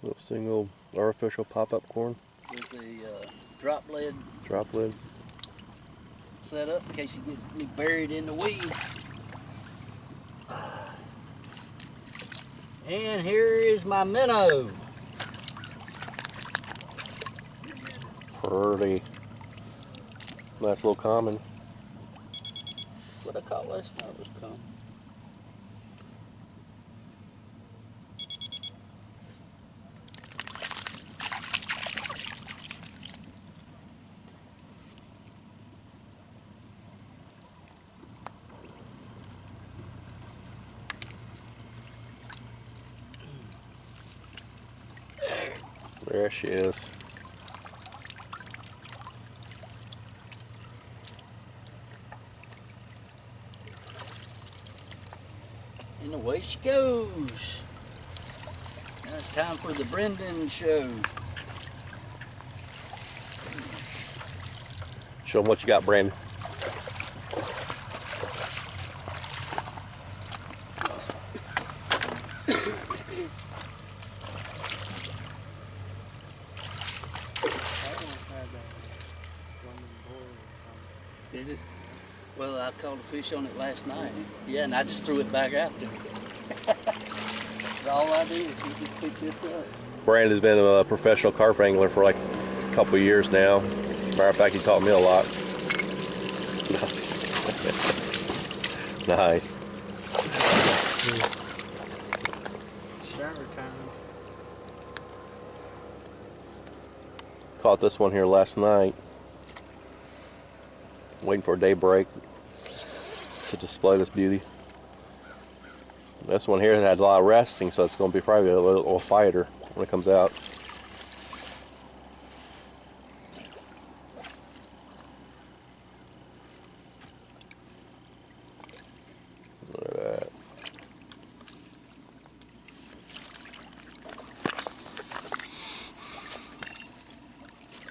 Little single artificial pop-up corn.
With the drop lid
Drop lid.
set up in case he gets me buried in the weeds. And here is my minnow.
Pretty. Nice little common.
What I caught last night was common.
There she is.
And away she goes. Now it's time for the Brendan show.
Show them what you got, Brandon.
Did it? Well, I caught a fish on it last night. Yeah, and I just threw it back out there. That's all I did. He just picked this up.
Brandon's been a professional carp angler for like a couple of years now. Matter of fact, he taught me a lot. Nice.
Shower time.
Caught this one here last night. Waiting for daybreak to display this beauty. This one here had a lot of resting, so it's going to be probably a little fighter when it comes out. Look at that.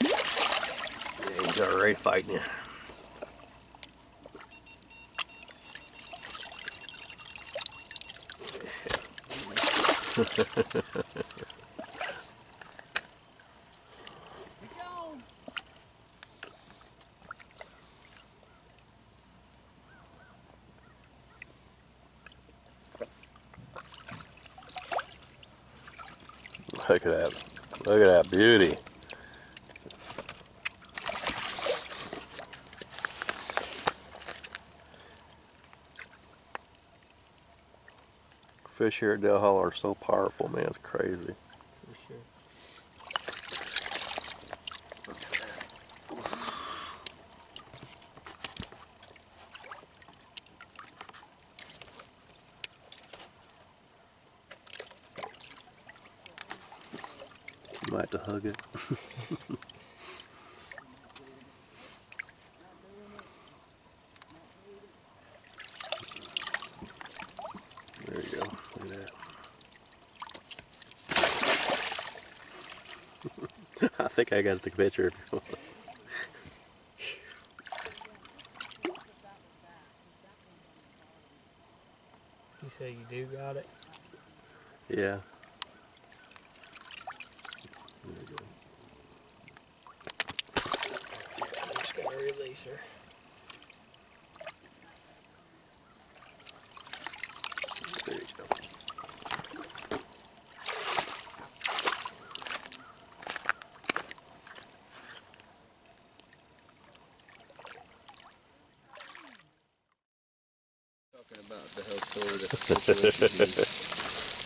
Yeah, he's already fighting you. Look at that. Look at that beauty. Fish here at Del Hollow are so powerful, man. It's crazy.
For sure.
You might have to hug it. There you go. Look at that. I think I got to take a picture of you.
You say you do got it?
Yeah. There you go.
Just gotta release her.
There you go.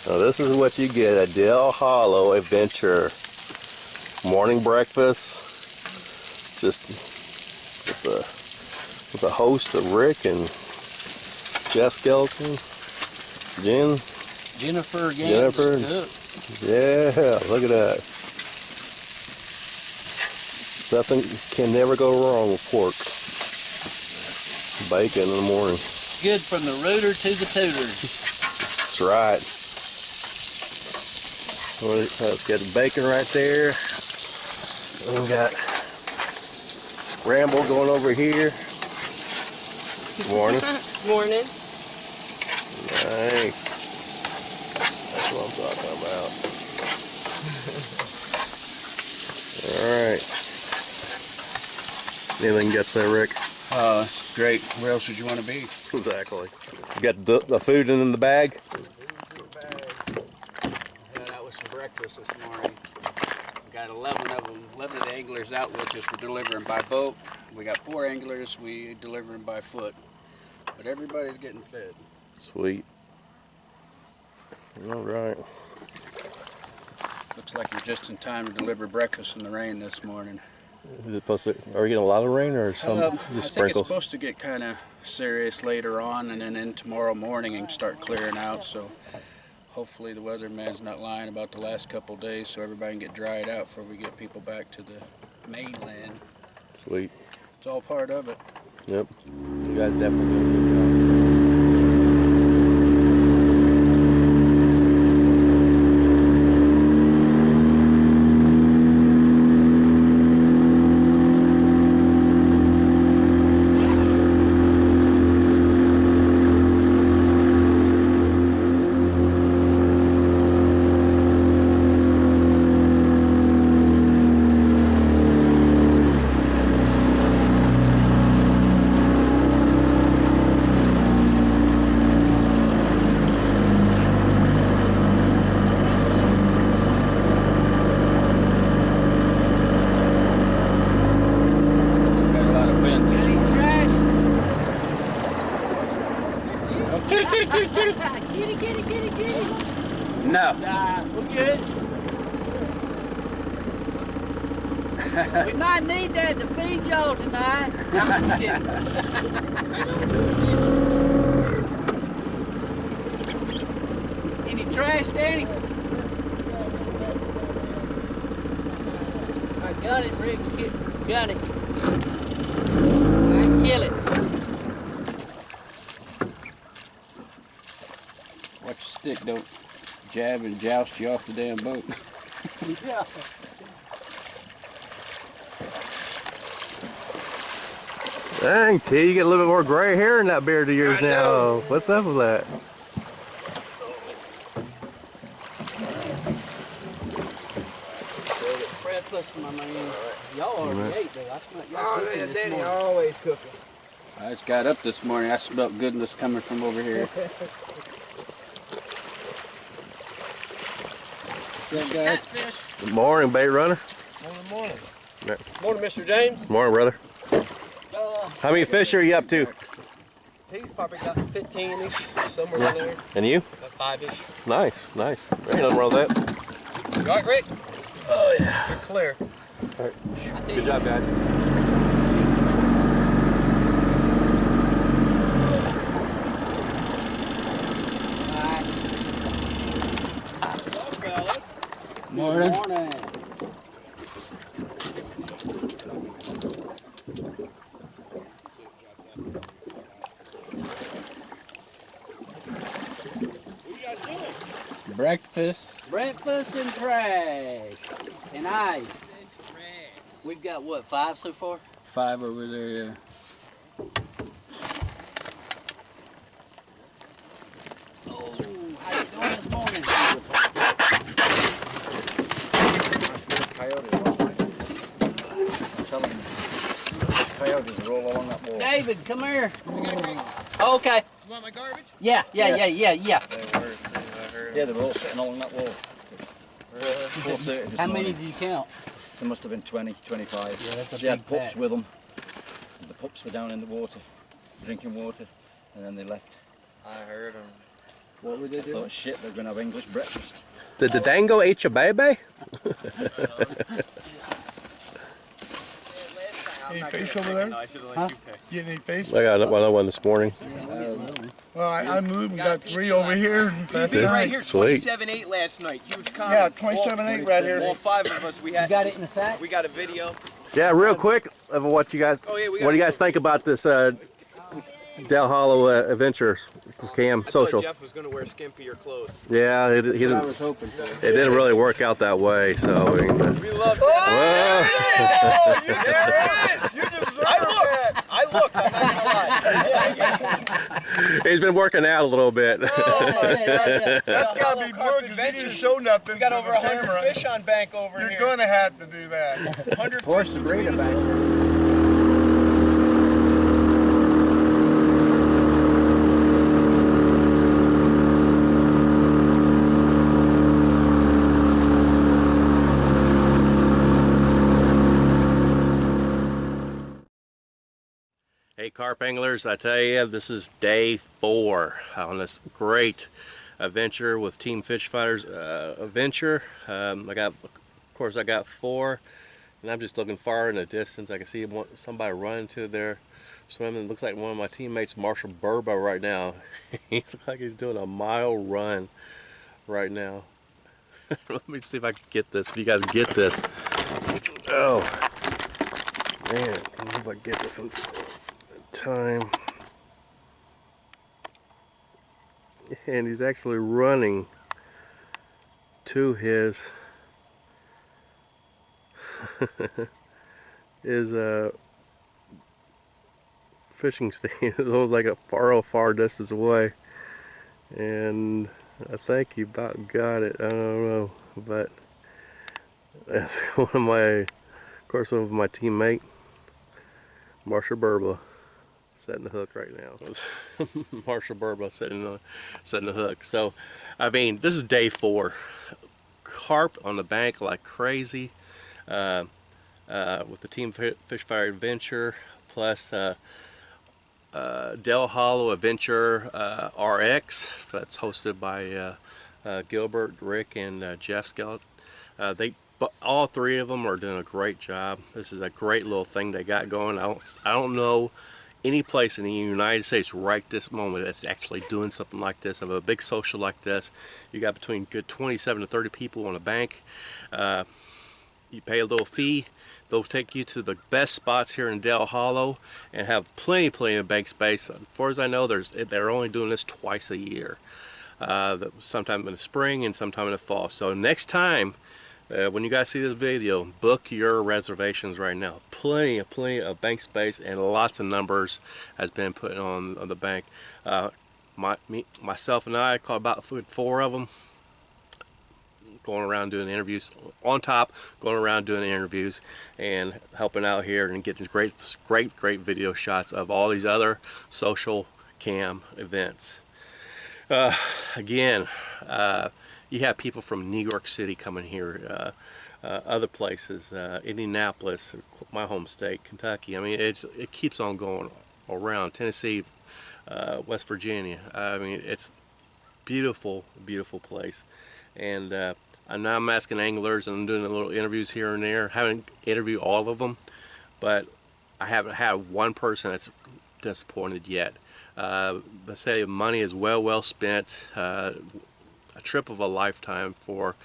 Now this is what you get at Del Hollow Adventure. Morning breakfast, just with a host of Rick and Jeff Skelton,
Jennifer again.
Jennifer. Yeah, look at that. Nothing can never go wrong with pork. Bacon in the morning.
Good from the rooter to the tutor.
That's right. Well, let's get the bacon right there. We got scramble going over here. Morning.
Morning.
Nice. That's what I'm talking about. Alright. Anything you got to say, Rick?
It's great. Where else would you want to be?
Exactly. You got the food in the bag?
Yeah, that was some breakfast this morning. We got 11 of them, 11 of the anglers out with us. We're delivering by boat. We got 4 anglers. We delivering by foot. But everybody's getting fed.
Sweet. Alright.
Looks like you're just in time to deliver breakfast in the rain this morning.
Is it supposed to, are we getting a lot of rain or some
I
just
think it's
sprinkles?
supposed to get kind of serious later on, and then in tomorrow morning and start clearing out. So hopefully the weatherman's not lying about the last couple days, so everybody can get dried out before we get people back to the mainland.
Sweet.
It's all part of it.
Yep. You guys definitely did a good job.
Got a lot of wind. No.
We're good. We might need that to feed y'all tonight. I'm just kidding. Any trash, Danny? I got it, Rick. Got it. All right, kill it.
Watch your stick, don't jab and joust you off the damn boat.
Yeah.
Dang, T, you get a little bit more gray hair in that beard of yours now. What's up with that?
Breakfast, my man. Y'all already ate, though. I smelled y'all cooking this morning.
always cooking.
I just got up this morning. I smelled goodness coming from over here. What's up, guys?
Good morning, bait runner.
Morning.
Morning,
Mr. James.
Morning, brother. How many fish are you up to?
He's probably got 15-ish, somewhere in there.
And you?
5-ish.
Nice, nice. There ain't nothing wrong with that.
You all right, Rick?
Oh, yeah.
You're clear.
All right. Good job, guys.
Morning.
Morning.
Breakfast.
Breakfast and trash. And ice. We've got, what, 5 so far?
5 over there, yeah.
Oh, how you doing this morning?
Coyotes are all along that wall.
David, come here. Oh, okay.
You want my garbage?
Yeah.
They were, yeah, they were all sitting along that wall. 4:30 this
How many
morning.
did you count?
There must have been 20, 25.
Yeah, that's a
They had
big
pups
pack.
with them. The pups were down in the water, drinking water, and then they left.
I heard him.
What were they
I
doing?
thought, shit, they're going to have English breakfast.
Did the dango eat your baby?
Any fish over there?
No, I should have let
Huh?
you pick.
Getting any fish?
I got another one this morning.
Well, I moved and got 3 over here last
Did?
Right
night.
here,
Sweet.
27.8 last night. Huge comment.
Yeah, 27.8 right here.
All 5 of us. We
You
had.
got it in the sack?
We got a video.
Yeah, real quick of what you guys.
Oh, yeah, we got
What do you
a-
guys think about this Del Hollow Adventures Cam
I thought
social?
Jeff was gonna wear skimpier clothes.
Yeah, he
I
didn't.
was hoping for.
It didn't really work out that way. So.
We love that.
Well,
There it is. You deserve that. I
looked, I'm not gonna lie. Yeah.
He's been working out a little bit.
That's gotta be good because you didn't show nothing.
We got
to
over
the
100
camera.
fish on bank over
You're
here.
gonna have to do that.
100
Horse
fish
Sabrina
between us.
back there. Hey carp anglers, I tell you, this is day 4 on this great adventure with Team Fish Fighters adventure. I got 4, and I'm just looking far in the distance. I can see somebody running to their swimming. It looks like one of my teammates, Marshall Burba, right now. He looks like he's doing a mile run right now. Let me see if I can get this. If you guys get this. Oh man, let me see if I can get this in time. And he's actually running to his fishing station. It was like a far distance away, and I think he about got it. I don't know, but that's one of my teammate, Marshall Burba, setting the hook right now. Marshall Burba setting the hook. So, I mean, this is day 4. Carp on the bank like crazy, with the Team Fish Fire Adventure, plus Del Hollow Adventure RX. That's hosted by Gilbert, Rick, and Jeff Skeleton. All 3 of them are doing a great job. This is a great little thing they got going. I don't know any place in the United States right this moment that's actually doing something like this, of a big social like this. You got between good 27 to 30 people on a bank. You pay a little fee. They'll take you to the best spots here in Del Hollow and have plenty of bank space. As far as I know, they're only doing this twice a year. Sometime in the spring and sometime in the fall. So next time, when you guys see this video, book your reservations right now. Plenty of bank space, and lots of numbers has been put on the bank. Myself and I caught about 4 of them, going around doing interviews on top, going around doing interviews and helping out here and getting great video shots of all these other social cam events. Again, you have people from New York City coming here, other places, Indianapolis, my home state, Kentucky. I mean, it keeps on going around. Tennessee, West Virginia. I mean, it's beautiful place. And now I'm asking anglers, and I'm doing a little interviews here and there. I haven't interviewed all of them, but I haven't had one person that's disappointed yet. Let's say money is well spent. A trip of a lifetime for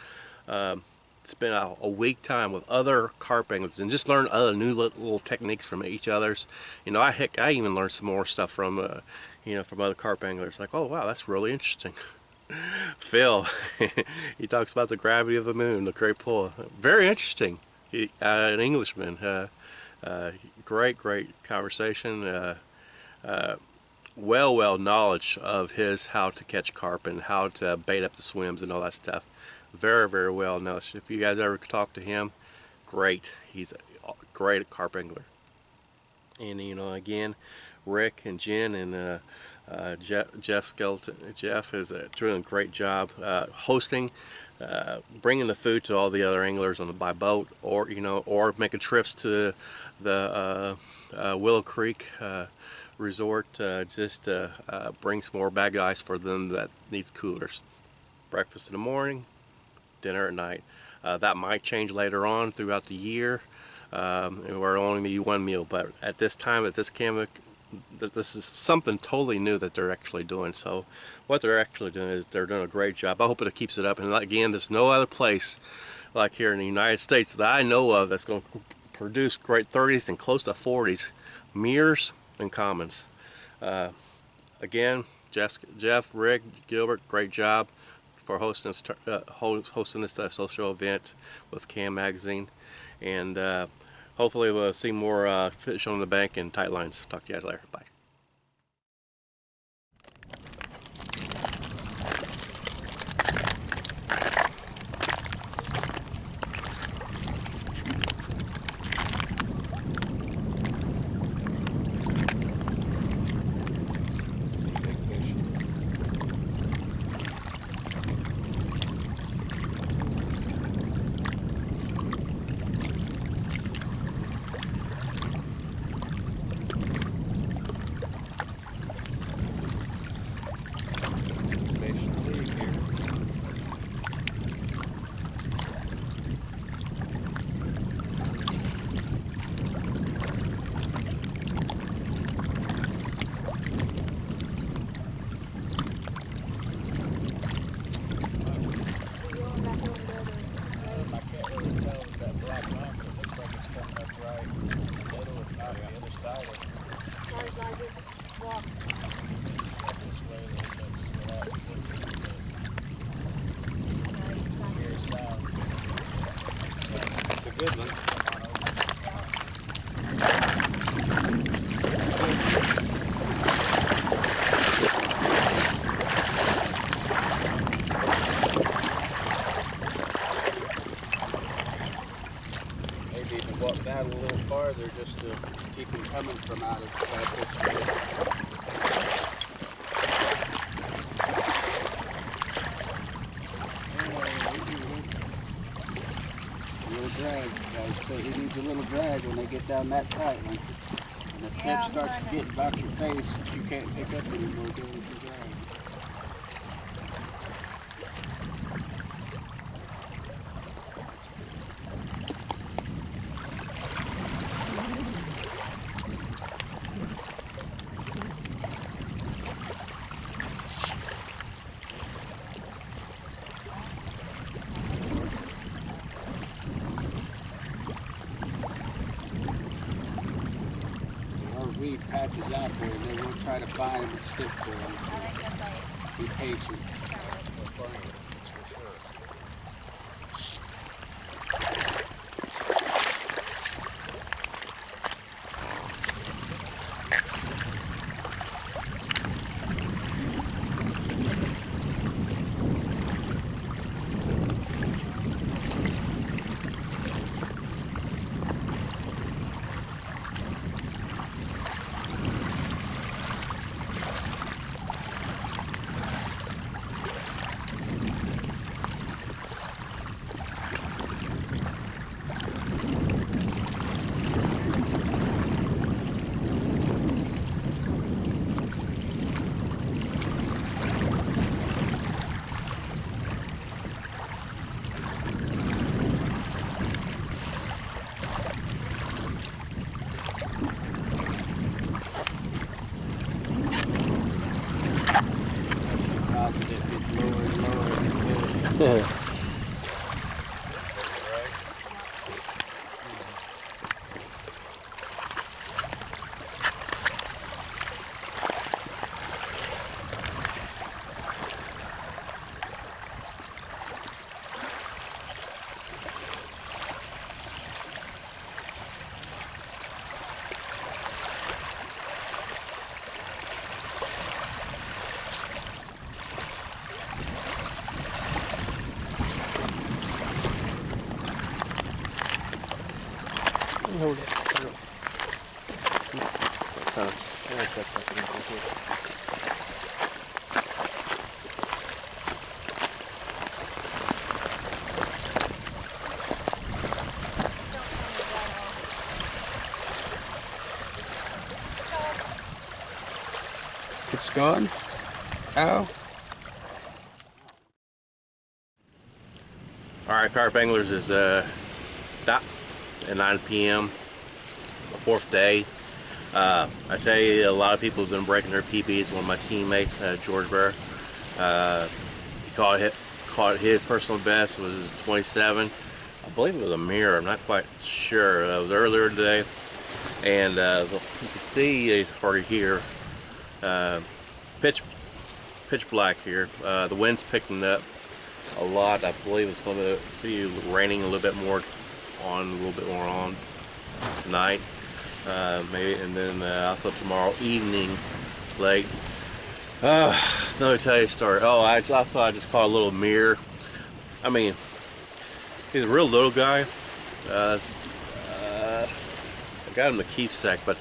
spend a week time with other carp anglers and just learn other new little techniques from each other's. You know, I even learned some more stuff from from other carp anglers. Like, oh wow, that's really interesting. Phil, he talks about the gravity of the moon, the great pull. Very interesting. An Englishman. Great conversation. Well knowledge of how to catch carp and how to bait up the swims and all that stuff. Very well knowledge. If you guys ever talk to him, great. He's a great carp angler. And again, Rick and Jen and Jeff Skeleton. Jeff is doing a great job hosting, bringing the food to all the other anglers by boat, or making trips to the Willow Creek resort, just bring some more bag of ice for them that needs coolers. Breakfast in the morning, dinner at night. That might change later on throughout the year, where it'll only be one meal, but at this time, at this camp, this is something totally new that they're actually doing. So what they're actually doing is they're doing a great job. I hope it keeps it up. And again, there's no other place like here in the United States that I know of that's going to produce great 30s and close to 40s mirrors and commons. Again, Jeff, Rick, Gilbert, great job for hosting this social event with Cam Magazine, and
hopefully we'll see more fish on the bank and tight lines. Talk to you guys later. Bye.
It's a good one.
Maybe even walk that a little farther just to keep him coming from out of the drag, guys. So he needs a little drag when they get down that tight one. And the tip starts to get about your face that you can't pick up anymore, give him some drag. Weed patches out there and then we'll try to find them and stick to them. Be patient.
Hold it.
It's gone. Ow.
All right, Carp Anglers is stopped at 9 p.m. the fourth day. I tell you, a lot of people have been breaking their PBs. One of my teammates, George Burr, he caught his personal best. It was 27. I believe it was a mirror. I'm not quite sure. It was earlier today, and you can see or hear pitch black here. The wind's picking up a lot. I believe it's going to be raining a little bit more on, tonight, maybe, and then also tomorrow evening, late. Let me tell you a story. Oh, I just caught a little mirror. I mean, he's a real little guy. I got him a keepsake, but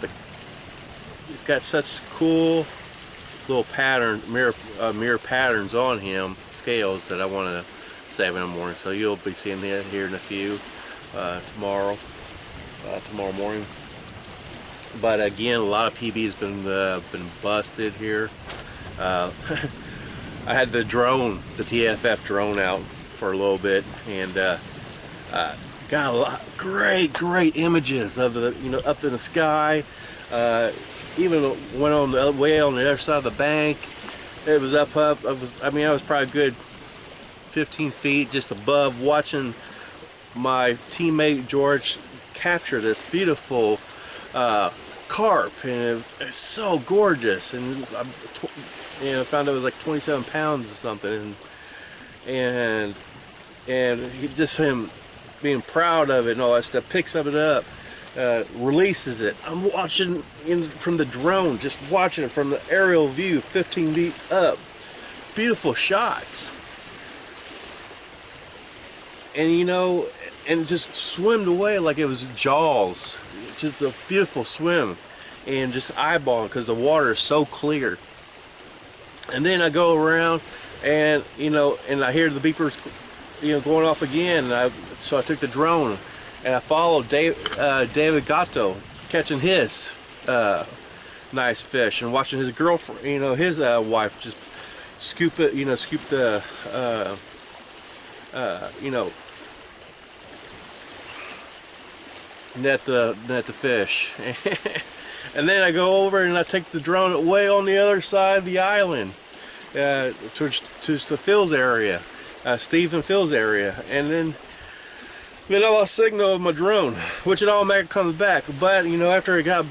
he's got such cool little mirror patterns on him, scales, that I want to save in the morning. So you'll be seeing that here in a few tomorrow morning. But again, a lot of PB has been busted here. I had the drone, the TFF drone, out for a little bit, and got a lot great images of the up in the sky. Even went on the way on the other side of the bank. It was up. I was probably a good 15 feet just above, watching my teammate George capture this beautiful carp, and it's so gorgeous. And I found out it was like 27 pounds or something, and him being proud of it and all that stuff, picks it up, releases it. I'm watching from the drone, just watching it from the aerial view, 15 feet up. Beautiful shots. And and just swimmed away like it was Jaws. Just a beautiful swim, and just eyeballing because the water is so clear. And then I go around, and and I hear the beepers going off again, and so I took the drone and I followed David Gatto catching his nice fish, and watching his girlfriend, his wife, just scoop it, scoop the net the fish. And then I go over and I take the drone way on the other side of the island, to the Phil's area, Steve and Phil's area, and then I lost signal of my drone, which it automatically comes back. But after I got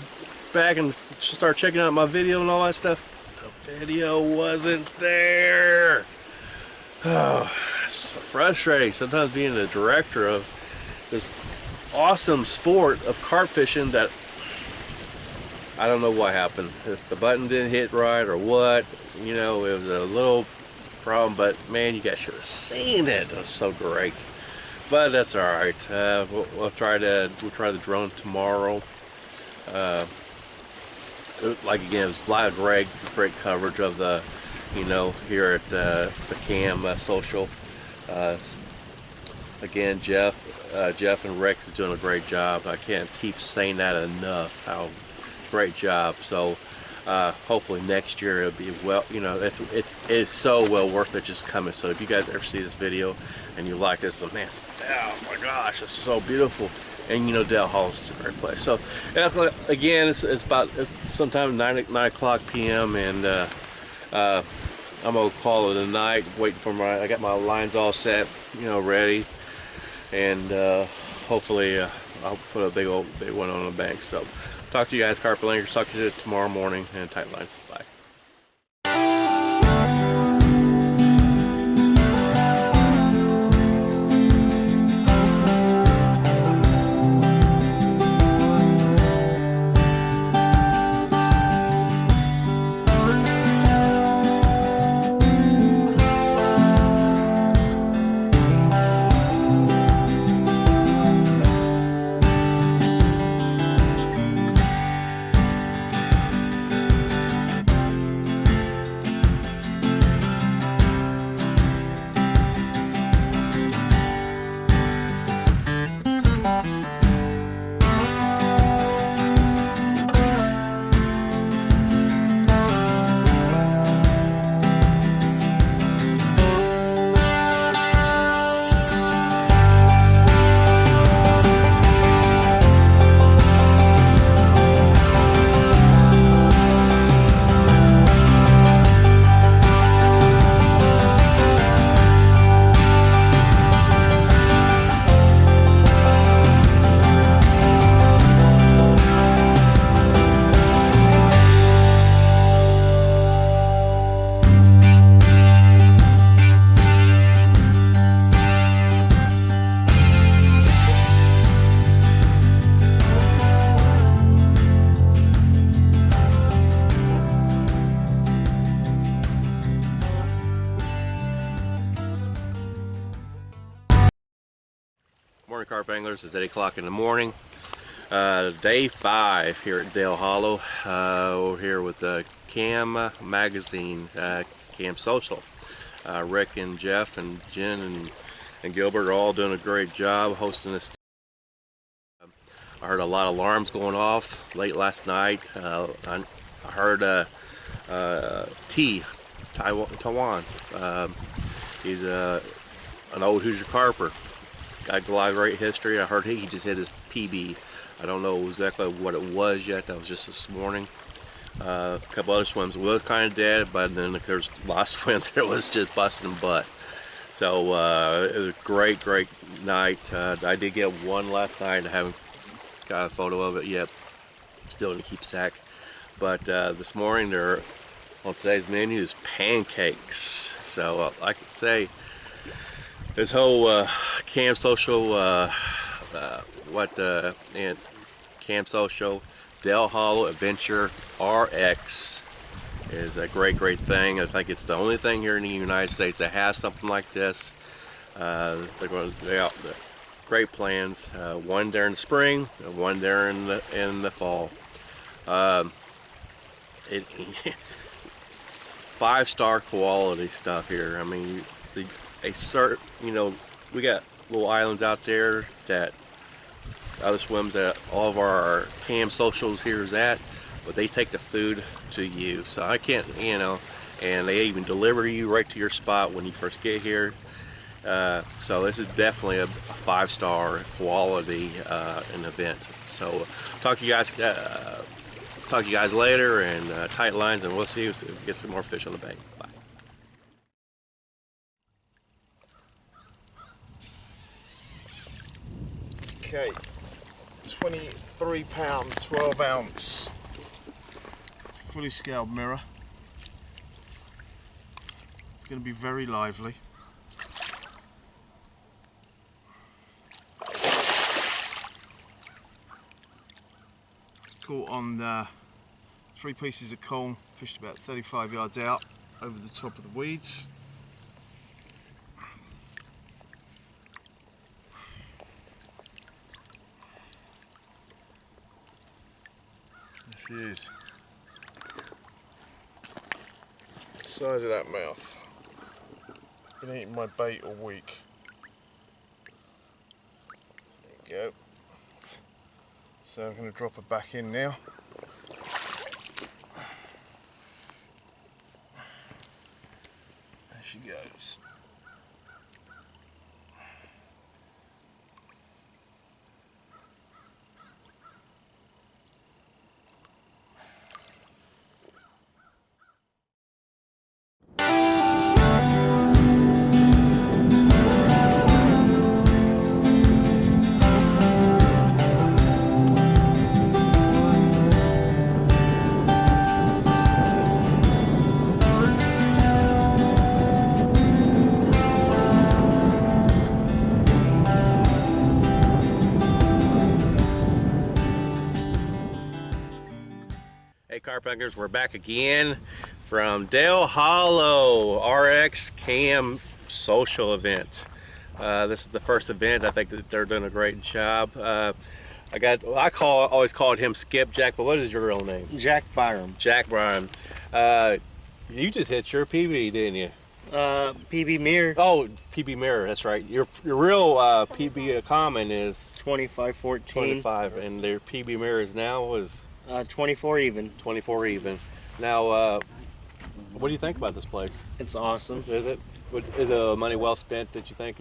back and started checking out my video and all that stuff, the video wasn't there. Oh, it's frustrating sometimes being the director of this awesome sport of carp fishing that I don't know what happened. If the button didn't hit right or what, it was a little problem, but man, you guys should have seen it. It was so great. But that's all right. We'll try the drone tomorrow. Like again, it was a lot of great coverage of the, here at the Cam Social. Again, Jeff and Rex is doing a great job. I can't keep saying that enough. How great job. So hopefully next year it'll be it's so well worth it just coming. So if you guys ever see this video and you like this, man, oh my gosh, this is so beautiful. And Dale Hall's a great place. So again, it's about sometime 9 o'clock p.m. and I'm gonna call it a night. Waiting for I got my lines all set, ready, and hopefully I'll put a big one on the bank. So talk to you guys, Carp Linkers. Talk to you tomorrow morning, and tight lines. Bye. Morning, carp anglers. It's 8 o'clock in the morning. Day 5 here at Dale Hollow. We're here with Cam Magazine, Cam Social. Rick and Jeff and Jen and Gilbert are all doing a great job hosting this. I heard a lot of alarms going off late last night. I heard Taiwan. He's an old Hoosier carper. Got a lot of great history. I heard he just hit his PB. I don't know exactly what it was yet. That was just this morning. A couple other swims was kind of dead, but then there's a lot of swims that was just busting butt. So it was a great night. I did get one last night. I haven't got a photo of it yet. Still in the keepsack. But this morning, on today's menu is pancakes. So I could say this whole Cam Social, and Cam Social, Dale Hollow Adventure RX is a great thing. I think it's the only thing here in the United States that has something like this. They got great plans. One there in the spring, and one there in the fall. 5-star quality stuff here. I mean, they start. We got little islands out there that other swims that all of our Cam Socials here is at, but they take the food to you. So I can't, and they even deliver you right to your spot when you first get here. So this is definitely a 5-star quality an event. So talk to you guys later, and tight lines, and we'll see if we get some more fish on the bait. Bye.
Okay, 23 pound, 12 ounce, fully scaled mirror. It's going to be very lively. Caught on 3 pieces of coal, fished about 35 yards out over the top of the weeds. There she is. Size of that mouth. Been eating my bait all week. There you go. So I'm going to drop her back in now. There she goes.
Hey carp anglers, we're back again from Dale Hollow RX Cam Social event. This is the first event. I think that they're doing a great job. Always called him Skipjack, but what is your real name?
Jack Byram.
Jack Byram. You just hit your PB, didn't you?
PB mirror.
Oh, PB mirror. That's right. Your real PB common is
25-14.
25, and their PB mirror is now
24 even.
24 even. Now, what do you think about this place?
It's awesome.
Is it? Is it money well spent that you think?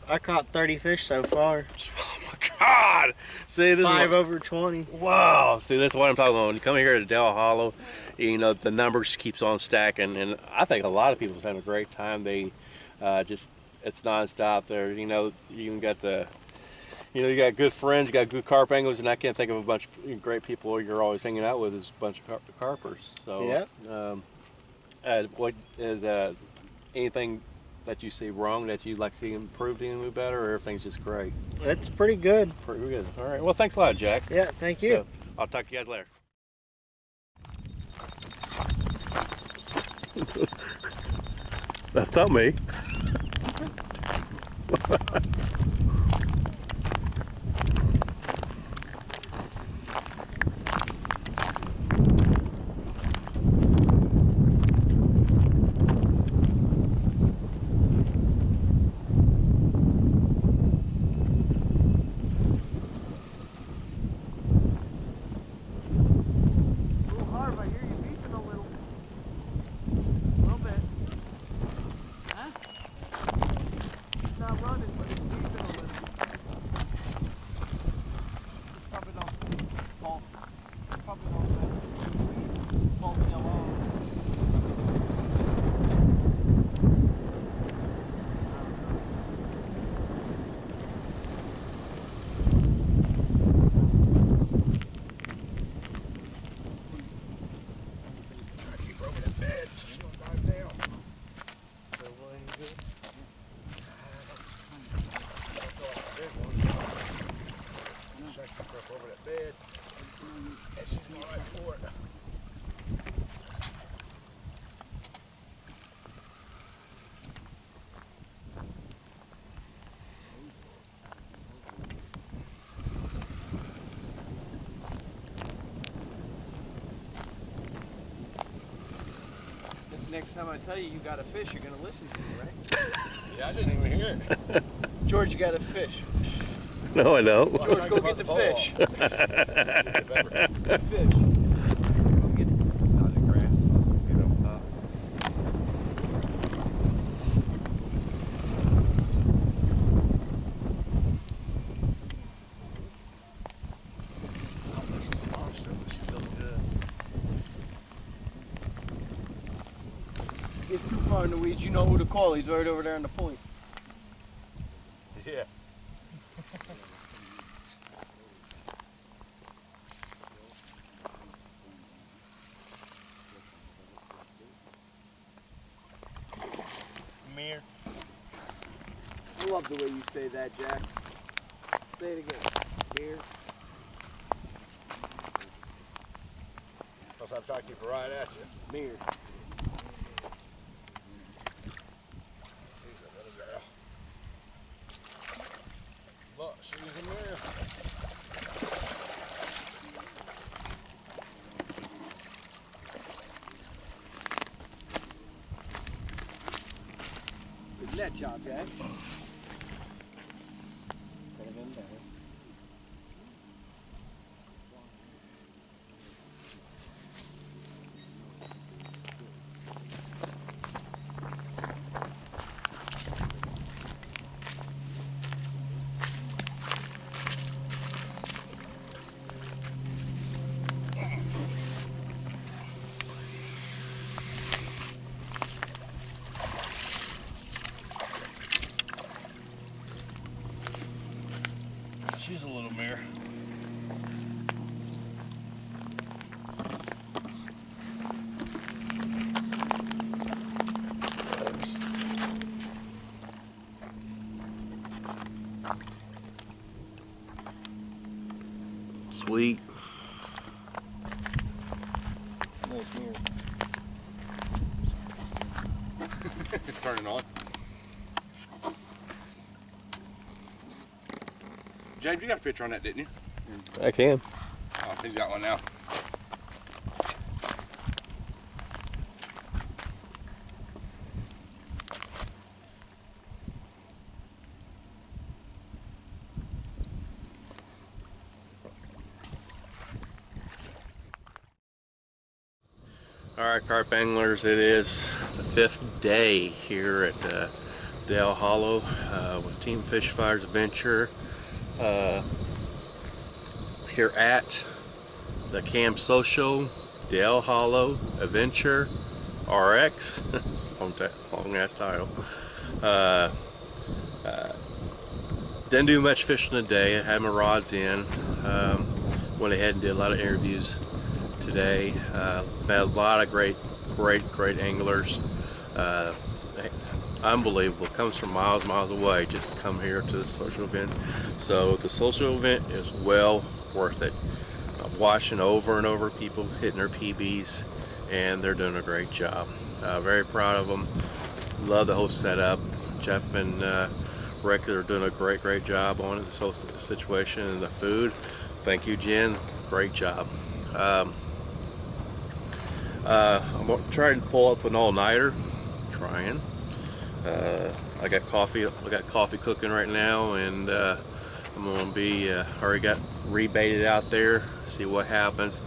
I caught 30 fish so far.
Oh my God! See, this
5
is
over 20.
Wow! See, that's what I'm talking about. When you come here to Dale Hollow, the numbers keeps on stacking, and I think a lot of people's having a great time. They it's nonstop there. You even got you got good friends, you got good carp anglers, and I can't think of a bunch of great people you're always hanging out with is a bunch of carpers. So, yeah. What is anything that you see wrong that you'd like to see improved any better, or everything's just great?
It's pretty good.
Pretty good. All right. Well, thanks a lot, Jack.
Yeah, thank you.
So, I'll talk to you guys later. That's not me.
next time I tell you got a fish, you're gonna listen to me, right?
Yeah, I didn't even hear it.
George, you got a fish.
No, I don't.
George, go get the fish. Good fish. Get too far in the weeds, you know who to call. He's right over there on the point.
Yeah.
Mirror.
I love the way you say that, Jack. Say it again. Here.
Plus I'm trying to keep it right at you.
Mirror.
She's a little girl. Look, she's a mirror.
Good net job, Jack.
She's a little mirror.
Sweet.
Nice mirror.
Turn it on. James, you got a picture on that, didn't you?
I can.
Oh, he's got one now.
Alright, carp anglers, it is the 5th day here at Dale Hollow with Team Fish Fighters Adventure here at the Camp Social Dale Hollow Adventure RX. long ass title. Didn't do much fishing today. I had my rods in. Went ahead and did a lot of interviews today. Met a lot of great anglers. Unbelievable. Comes from miles away just to come here to the social event. So the social event is well worth it. I'm watching over and over people hitting their PBs, and they're doing a great job. Very proud of them. Love the whole setup. Jeff and Rick are doing a great job on it, this whole situation, and the food. Thank you, Jen. Great job. I'm trying to pull up an all-nighter. Trying. I got coffee cooking right now, and I'm gonna be already got rebaited out there. See what happens.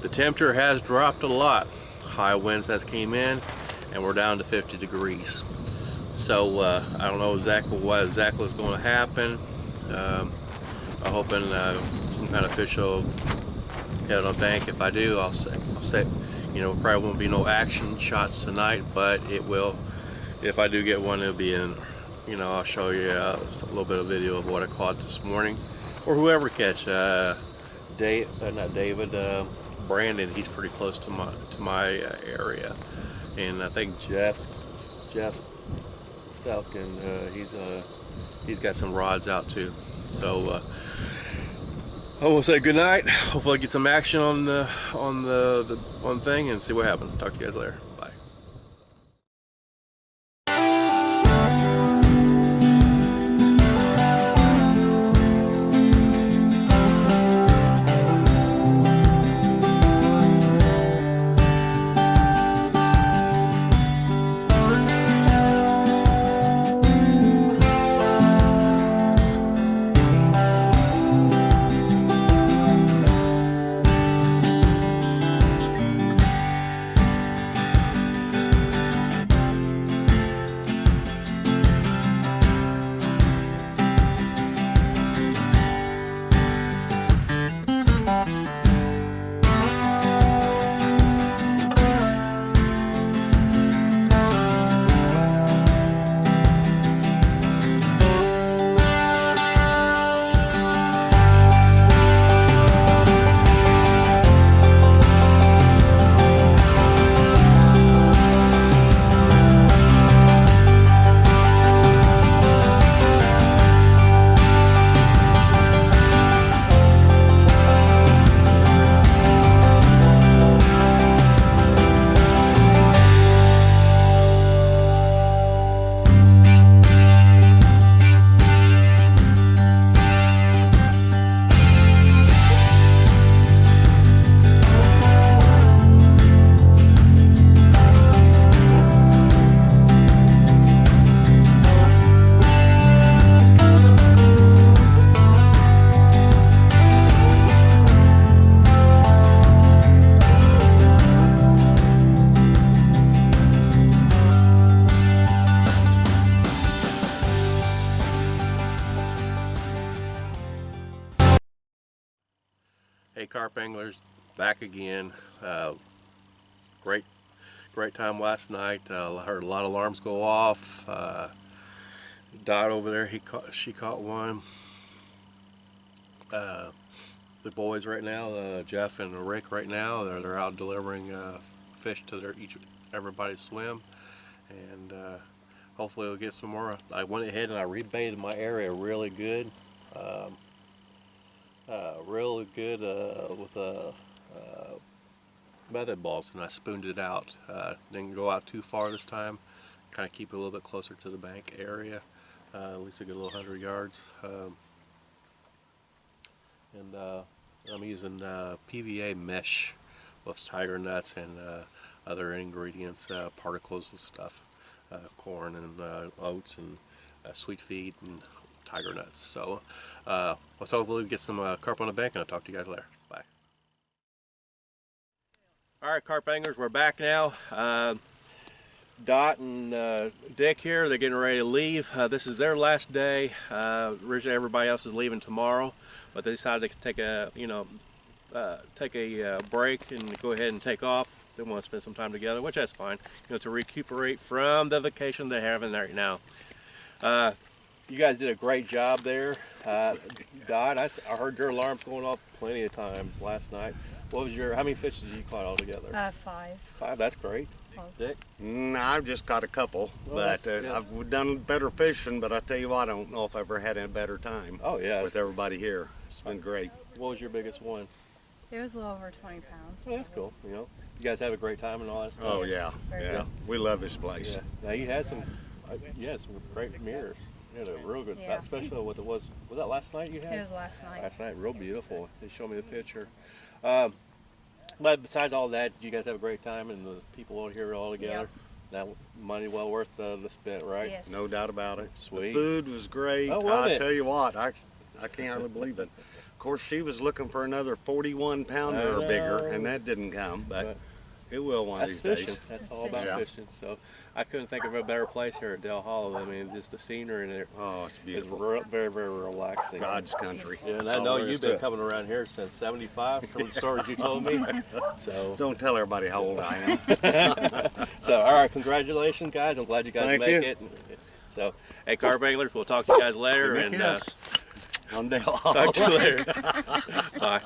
The temperature has dropped a lot. High winds has came in, and we're down to 50 degrees. So I don't know exactly what is going to happen. I'm hoping some kind of fish will hit on the bank. If I do, I'll say, you know, probably won't be no action shots tonight, but it will. If I do get one, it'll be in, you know, I'll show you a little bit of video of what I caught this morning, or whoever catch. Not David, Brandon. He's pretty close to my area, and I think Jeff Selkin, he's got some rods out too. So I will say good night. Hopefully I get some action on the one thing and see what happens. Talk to you guys later. Bye. Hey, carp anglers, back again. Great time last night. I heard a lot of alarms go off. Dot over there, she caught one. The boys right now, Jeff and Rick right now, they're out delivering fish to everybody's swim, and hopefully we'll get some more. I went ahead and I rebaited my area really good. With method balls, and I spooned it out. Didn't go out too far this time. Kind of keep it a little bit closer to the bank area, at least a good little 100 yards. And I'm using PVA mesh with tiger nuts and other ingredients, particles and stuff, corn and oats and sweet feed and tiger nuts. So let's hopefully get some carp on the bank, and I'll talk to you guys later. Bye. All right, carp anglers, we're back now. Dot and Dick here, they're getting ready to leave. This is their last day. Originally everybody else is leaving tomorrow, but they decided to take a break and go ahead and take off. They want to spend some time together, which that's fine, to recuperate from the vacation they're having right now. You guys did a great job there. Dot, I heard your alarms going off plenty of times last night. How many fish did you caught altogether?
5.
5, that's great. Dick?
I've just got a couple, but I've done better fishing, but I tell you what, I don't know if I've ever had a better time.
Oh, yeah.
With everybody here. It's been great.
What was your biggest one?
It was a little over 20 pounds.
Oh, that's cool. You guys have a great time and all that stuff.
Oh, yeah. Yeah. We love this place.
Yeah. Now, you had some great mirrors. You had a real good, especially what it was that last night you had?
It was last night.
Last night, real beautiful. They showed me the picture. But besides all that, did you guys have a great time, and the people out here all together? Yeah. That money well worth the spent, right?
Yes.
No doubt about it.
Sweet.
The food was great.
Oh, wasn't it?
Tell you what, I can't hardly believe it. Of course, she was looking for another 41-pounder or bigger, and that didn't come, but it will one of these days.
That's all about fishing. So I couldn't think of a better place here at Dale Hollow. I mean, just the scenery in there.
Oh, it's beautiful.
It's very, very relaxing.
God's country.
Yeah, and I know you've been coming around here since '75 from the stories you told me. So
don't tell everybody how old I am.
So, all right, congratulations, guys. I'm glad you guys make it. So, hey, carp anglers, we'll talk to you guys later. And
on Dale Hollow.
Talk to you later. Bye.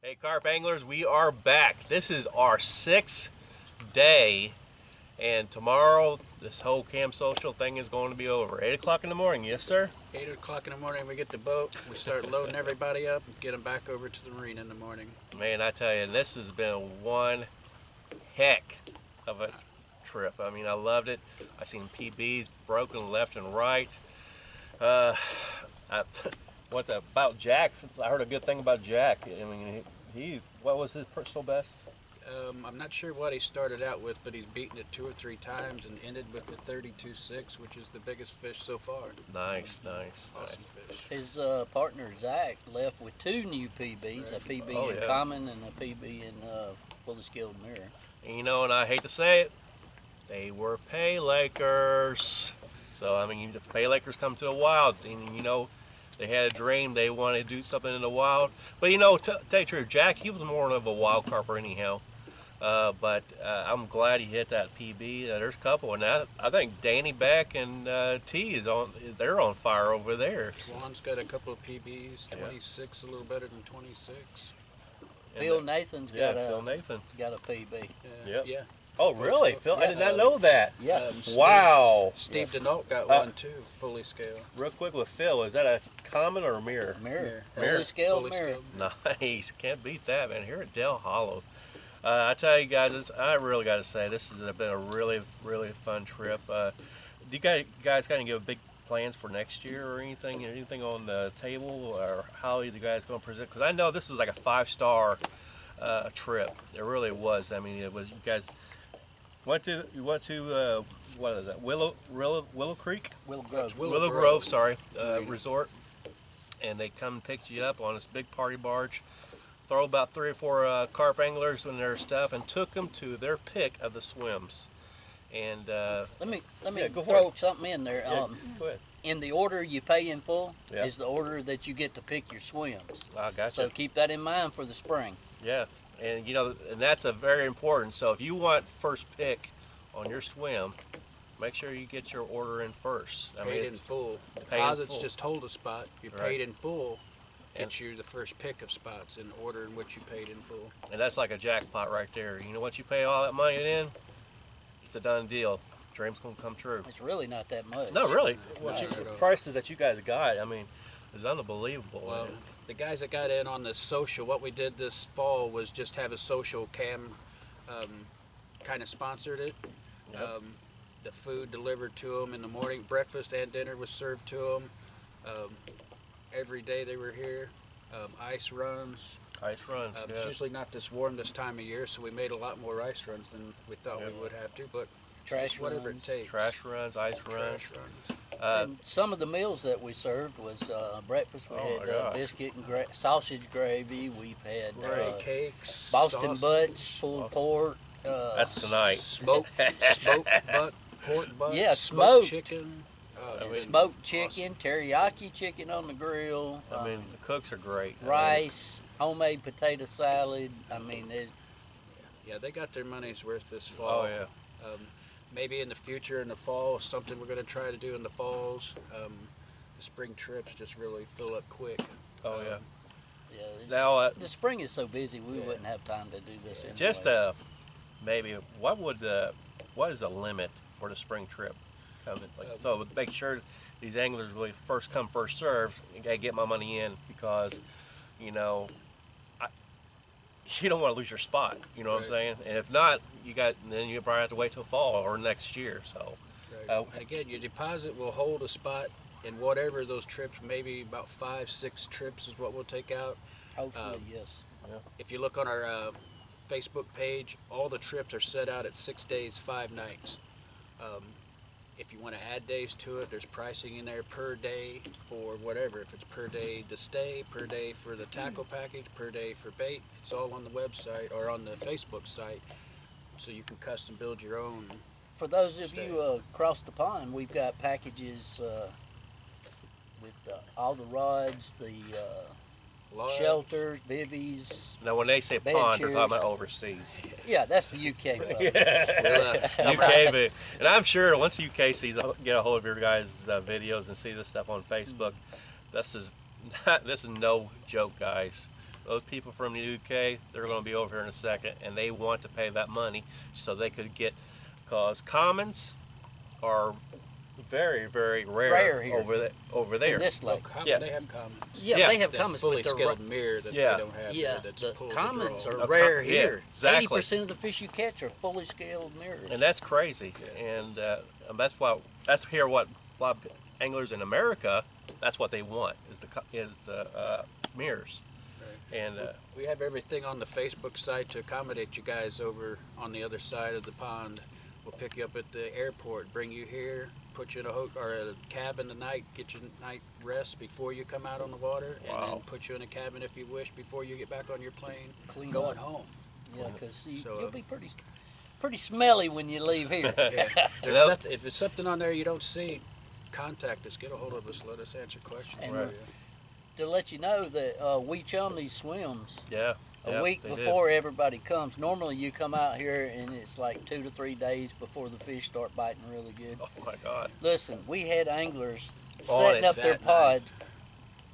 Hey carp anglers, we are back. This is our 6th day, and tomorrow this whole Cam Social thing is going to be over. 8 o'clock in the morning, yes sir?
8 o'clock in the morning we get the boat, we start loading everybody up and get them back over to the marina in the morning.
Man, I tell you, this has been one heck of a trip. I mean, I loved it. I seen PBs broken left and right. What's that about Jack? I heard a good thing about Jack. I mean, he what was his personal best?
I'm not sure what he started out with, but he's beaten it 2 or 3 times and ended with the 32.6, which is the biggest fish so far.
Nice.
Awesome fish.
His partner Zach left with 2 new PBs, a PB in common and a PB in fully scaled mirror.
And, you know, and I hate to say it, they were pay Lakers. So I mean, the pay Lakers come to the wild, and you know, they had a dream. They wanted to do something in the wild. But you know, tell you the truth, Jack, he was more of a wild carper anyhow. But I'm glad he hit that PB. There's a couple, and I think Danny Beck and T is on. They're on fire over there.
Juan's got a couple of PBs, 26, a little better than 26.
Phil Nathan's got
Phil Nathan
got a PB.
Yeah.
Oh really? Phil, I did not know that.
Yes.
Wow.
Steve Denault got one too, fully scaled.
Real quick with Phil, is that a common or a mirror?
Mirror.
Mirror.
Fully scaled mirror.
Nice. Can't beat that, man. Here at Dale Hollow. I tell you guys, I really got to say, this has been a really, really fun trip. Do you guys kind of give big plans for next year or anything? Anything on the table, or how you guys going to present? Because I know this was like a 5-star trip. It really was. I mean, it was. You guys went to what is that? Willow Creek?
Willow Grove.
Willow Grove, sorry, resort, and they come and picked you up on this big party barge. Throw about 3 or 4 carp anglers and their stuff, and took them to their pick of the swims. And
let me
go
throw something in there.
go ahead.
In the order you pay in full is the order that you get to pick your swims.
I gotcha.
So keep that in mind for the spring.
Yeah, and you know, and that's a very important. So if you want first pick on your swim, make sure you get your order in first.
Paid in full. Deposits just hold a spot. You paid in full. Gets you the first pick of spots in order in which you paid in full.
And that's like a jackpot right there. You know what you pay all that money in? It's a done deal. Dream's gonna come true.
It's really not that much.
No, really.
No,
The prices that you guys got, I mean, is unbelievable.
Well, the guys that got in on the social, what we did this fall was just have a social cam, kind of sponsored it.
Yep.
The food delivered to them in the morning. Breakfast and dinner was served to them. Every day they were here. Ice runs. It's usually not this warm this time of year, so we made a lot more ice runs than we thought we would have to, but
Trash
whatever
runs.
it takes.
Trash runs, ice runs.
And some of the meals that we served was breakfast. We had biscuit and sausage gravy. We've had
cakes,
Boston
sausage,
butts, pulled pork.
That's tonight.
Smoked butt, pork butt,
Yeah,
smoked chicken.
Smoked chicken, teriyaki chicken on the grill.
I mean, the cooks are great.
Rice, homemade potato salad. I mean,
yeah, they got their money's worth this fall.
Oh yeah.
Maybe in the future, in the fall, something we're going to try to do in the falls. The spring trips just really fill up quick.
Oh yeah.
Yeah.
Now
the spring is so busy, we wouldn't have time to do this anyway.
just maybe what is the limit for the spring trip? So make sure these anglers really first come first served. You gotta get my money in, because you know you don't want to lose your spot. You know what I'm saying? And if not, then you probably have to wait till fall or next year. So
and again, your deposit will hold a spot in whatever those trips. Maybe about 5-6 trips is what we'll take out.
Hopefully, yes.
If you look on our Facebook page, all the trips are set out at 6 days, 5 nights. If you want to add days to it, there's pricing in there per day for whatever. If it's per day to stay, per day for the tackle package, per day for bait, it's all on the website or on the Facebook site, so you can custom build your own.
For those of you across the pond, we've got packages with all the rods, the shelters, bivvies.
Now, when they say pond, they're talking about overseas.
Yeah, that's the UK.
UK, but, and I'm sure once UK get a hold of your guys' videos and see this stuff on Facebook, this is no joke, guys.
those people from the UK, they're going to be over here in a second, and they want to pay that money so they could get, because commons are very, very rare
here.
over there.
In this lake.
Yeah.
They have commons.
Yeah,
Yeah.
they have
That
commons,
fully
but they're
scaled mirror that
Yeah.
they don't have.
yeah,
there that's
the
pull to
commons
draw.
are rare
yeah,
here.
exactly.
80% of the fish you catch are fully scaled mirrors.
And that's crazy. And that's here what a lot of anglers in America, that's what they want is the mirrors. And
We have everything on the Facebook site to accommodate you guys over on the other side of the pond. We'll pick you up at the airport, bring you here, put you in a cabin tonight, get you a night rest before you come out on the water, and then put you in a cabin if you wish before you get back on your plane,
Clean
going
up.
home.
Yeah, because
So,
you'll be pretty smelly when you leave here.
Yeah. If there's something on there you don't see, contact us, get a hold of us, let us answer questions.
And
for you.
to let you know that we chum these swims a week
they
before everybody comes. Normally you come out here and it's like 2 to 3 days before the fish start biting really good.
oh my God.
Listen, we had anglers
On
setting
it
up their
that
pod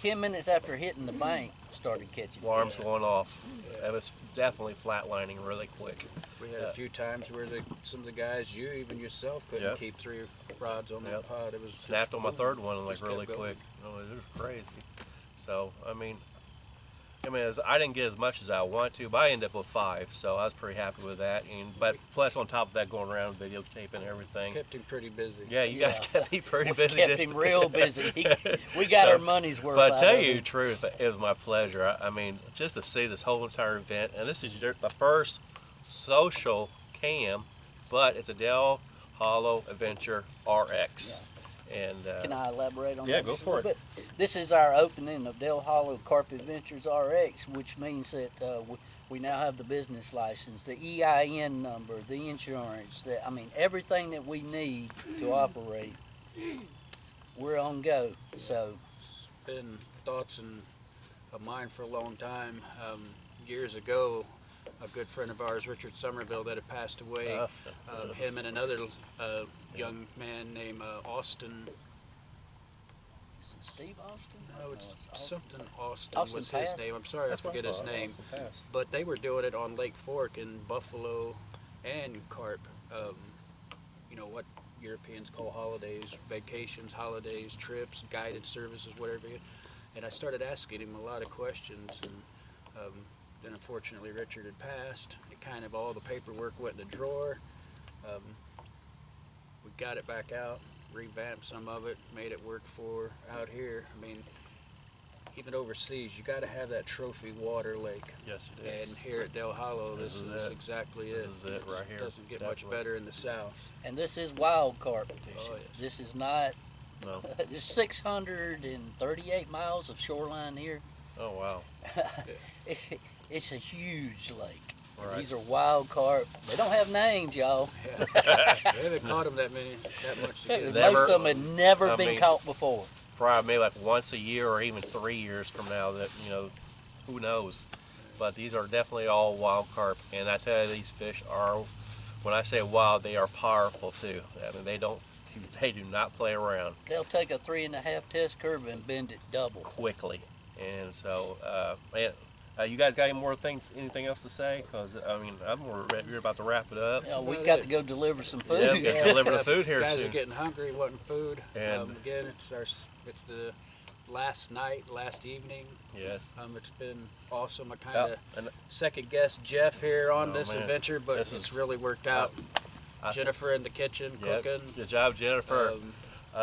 10 minutes after hitting the bank, started catching
Alarms
fish.
going off. It was definitely flatlining really quick.
We had a few times where some of the guys, you even yourself, couldn't
Yep.
keep 3 rods on that pod. It was
Snapped
just
on my
boom,
third one like
just
really
kept going.
quick. Oh, it was crazy. So I didn't get as much as I wanted to, but I ended up with 5, so I was pretty happy with that. But plus, on top of that, going around videotaping and everything.
Kept him pretty busy.
Yeah, you guys kept me pretty
We
busy.
kept
didn't
him
we?
real busy. We got our money's worth.
But
out
to tell
of
you
him.
the truth, it was my pleasure. Just to see this whole entire event, and this is the first social cam, but it's a Del Hollow Adventure RX. And
Can I elaborate on
yeah,
that
go
just a
for
little
it.
bit? This is our opening of Del Hollow Carp Adventures RX, which means that we now have the business license, the EIN number, the insurance, everything that we need to operate. We're on go. So
It's been thoughts of mine for a long time. Years ago, a good friend of ours, Richard Somerville, that had passed away, him and another young man named Austin.
is it Steve Austin?
No, it's something Austin,
Austin
was
Pass?
his name. I'm sorry, I forget his name. But they were doing it on Lake Fork in Buffalo and Carp. What Europeans call holidays, vacations, holidays, trips, guided services, whatever. And I started asking him a lot of questions, and then unfortunately Richard had passed. It kind of all the paperwork went in the drawer. We got it back out, revamped some of it, made it work for out here. Even overseas, you got to have that trophy water lake.
yes, it is.
And here at Del Hollow, this
This
is
is it.
exactly it.
This is it right here.
Doesn't get much
Definitely.
better in the south.
And this is wild carp fishing.
Oh, yes.
This is not.
No.
There's 638 miles of shoreline here.
Oh wow.
It's a huge lake.
Right.
These are wild carp. They don't have names, y'all.
We haven't caught them that much together.
Most of them had never been
mean-
caught before.
Probably maybe like once a year or even 3 years from now. That who knows. But these are definitely all wild carp, and I tell you, these fish are. When I say wild, they are powerful too. They do not play around.
They'll take a 3.5 test curve and bend it double.
Quickly. And so, you guys got anything else to we're about to wrap it up.
Yeah, we got to go deliver some food.
Yeah, we got to deliver the food here
Guys
soon.
are getting hungry, wanting food.
And-
Again, it's the last evening.
Yes.
It's been awesome. I kind of
Yep, and
second guessed Jeff here on
Oh,
this
man.
adventure, but
This
it's
is-
really worked out. Jennifer in the kitchen cooking.
Good job, Jennifer.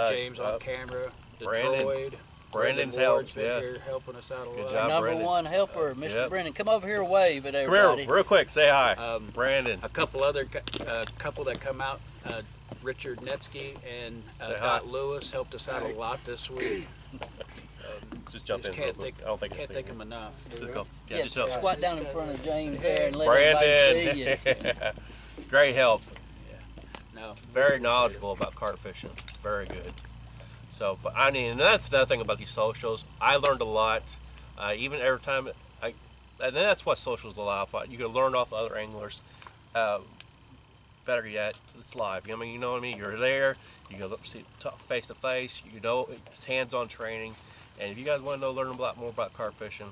James on camera. The
Brandon.
droid.
Brandon's
Ward's
help,
been
yeah.
here helping us out a
Good
lot.
job.
Number
Brendan.
one helper, Mr.
Yep.
Brennan. Come over here and wave at
Come
everybody.
here, real quick. Say hi, Brandon.
A couple other couple that come out. Richard Netsky and
Say hi.
Dot Lewis helped us out a lot this week.
Just jump in.
Can't
real quick.
think,
I don't think
can't
it's
think them enough.
Just go. Yeah,
Yeah,
just help.
squat down in front of James there and let everybody see you.
Brandon. Great help.
No,
Very knowledgeable about carp fishing. Very good. So, but and that's another thing about these socials. I learned a lot. Even every time, and that's what socials allow for. You can learn off other anglers. Better yet, it's live. You know what I mean? You're there. You go talk face to face. It's hands-on training. And if you guys want to learn more about carp fishing,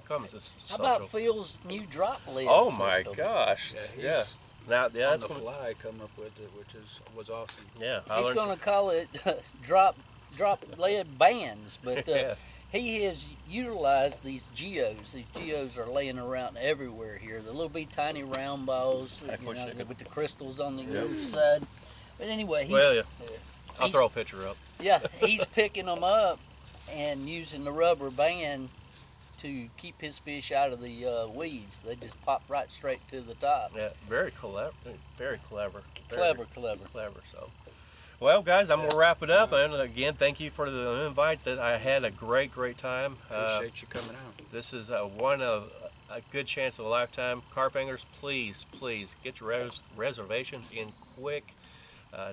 comes to
How
social.
about Phil's new drop lid
Oh my
system?
gosh! Yeah.
He's
Now, yeah,
on
that's
the
gonna,
fly come up with it, which was awesome.
yeah.
He's going to call it drop lead bands, but
Yeah.
he has utilized these geos. These geos are laying around everywhere here. The little bitty tiny round balls, with the crystals on the inside. But anyway, he's,
Well, yeah. I'll
he's-
throw a picture up.
yeah, he's picking them up and using the rubber band to keep his fish out of the weeds. They just pop right straight to the top.
Yeah, very clever. Very clever.
Clever.
Clever. So, well, guys, I'm gonna wrap it up. And again, thank you for the invite. That I had a great time.
Appreciate you coming out.
This is one of a good chance of a lifetime. Carp anglers, please get your reservations in quick.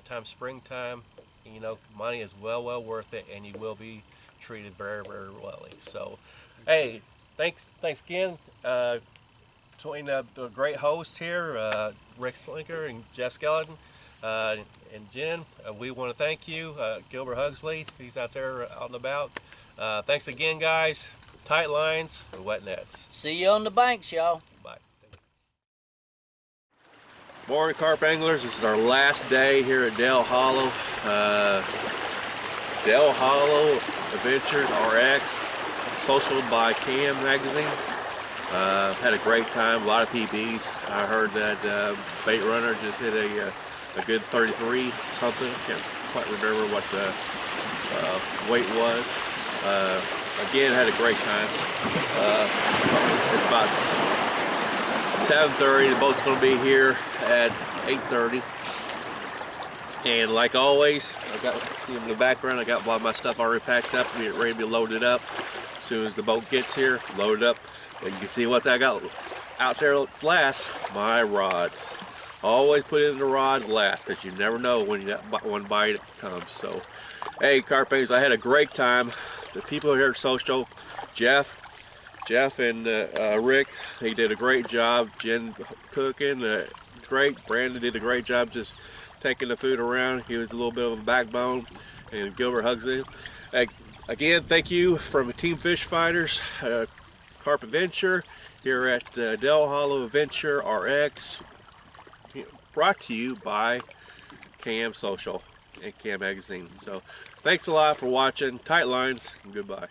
Time springtime, you know, money is well worth it, and you will be treated very well. So, hey, thanks again. Between the great hosts here, Rick Slinker and Jeff Skeleton, and Jen, we want to thank you. Gilbert Hugsley, he's out there out and about. Thanks again, guys. Tight lines and wet nets.
See you on the banks, y'all.
Bye. Morning, carp anglers. This is our last day here at Dale Hollow. Dale Hollow Adventures RX, social by Cam magazine. Had a great time, a lot of PBs. I heard that bait runner just hit a good 33 something. Can't quite remember what the weight was. Again, had a great time. It's about 7:30. The boat's going to be here at 8:30. And like always, I got, see in the background, I got a lot of my stuff already packed up, ready to be loaded up. As soon as the boat gets here, load it up. And you can see what I got out there last, my rods. Always put in the rods last, because you never know when that one bite comes. So, hey, carp anglers, I had a great time. The people here at Social, Jeff and Rick, they did a great job. Jen cooking, great. Brandon did a great job just taking the food around. He was a little bit of a backbone. And Gilbert Hugsley. Again, thank you from Team Fish Fighters, Carp Adventure, here at Dale Hollow Adventure RX, brought to you by Cam Social and Cam Magazine. So thanks a lot for watching. Tight lines, and goodbye.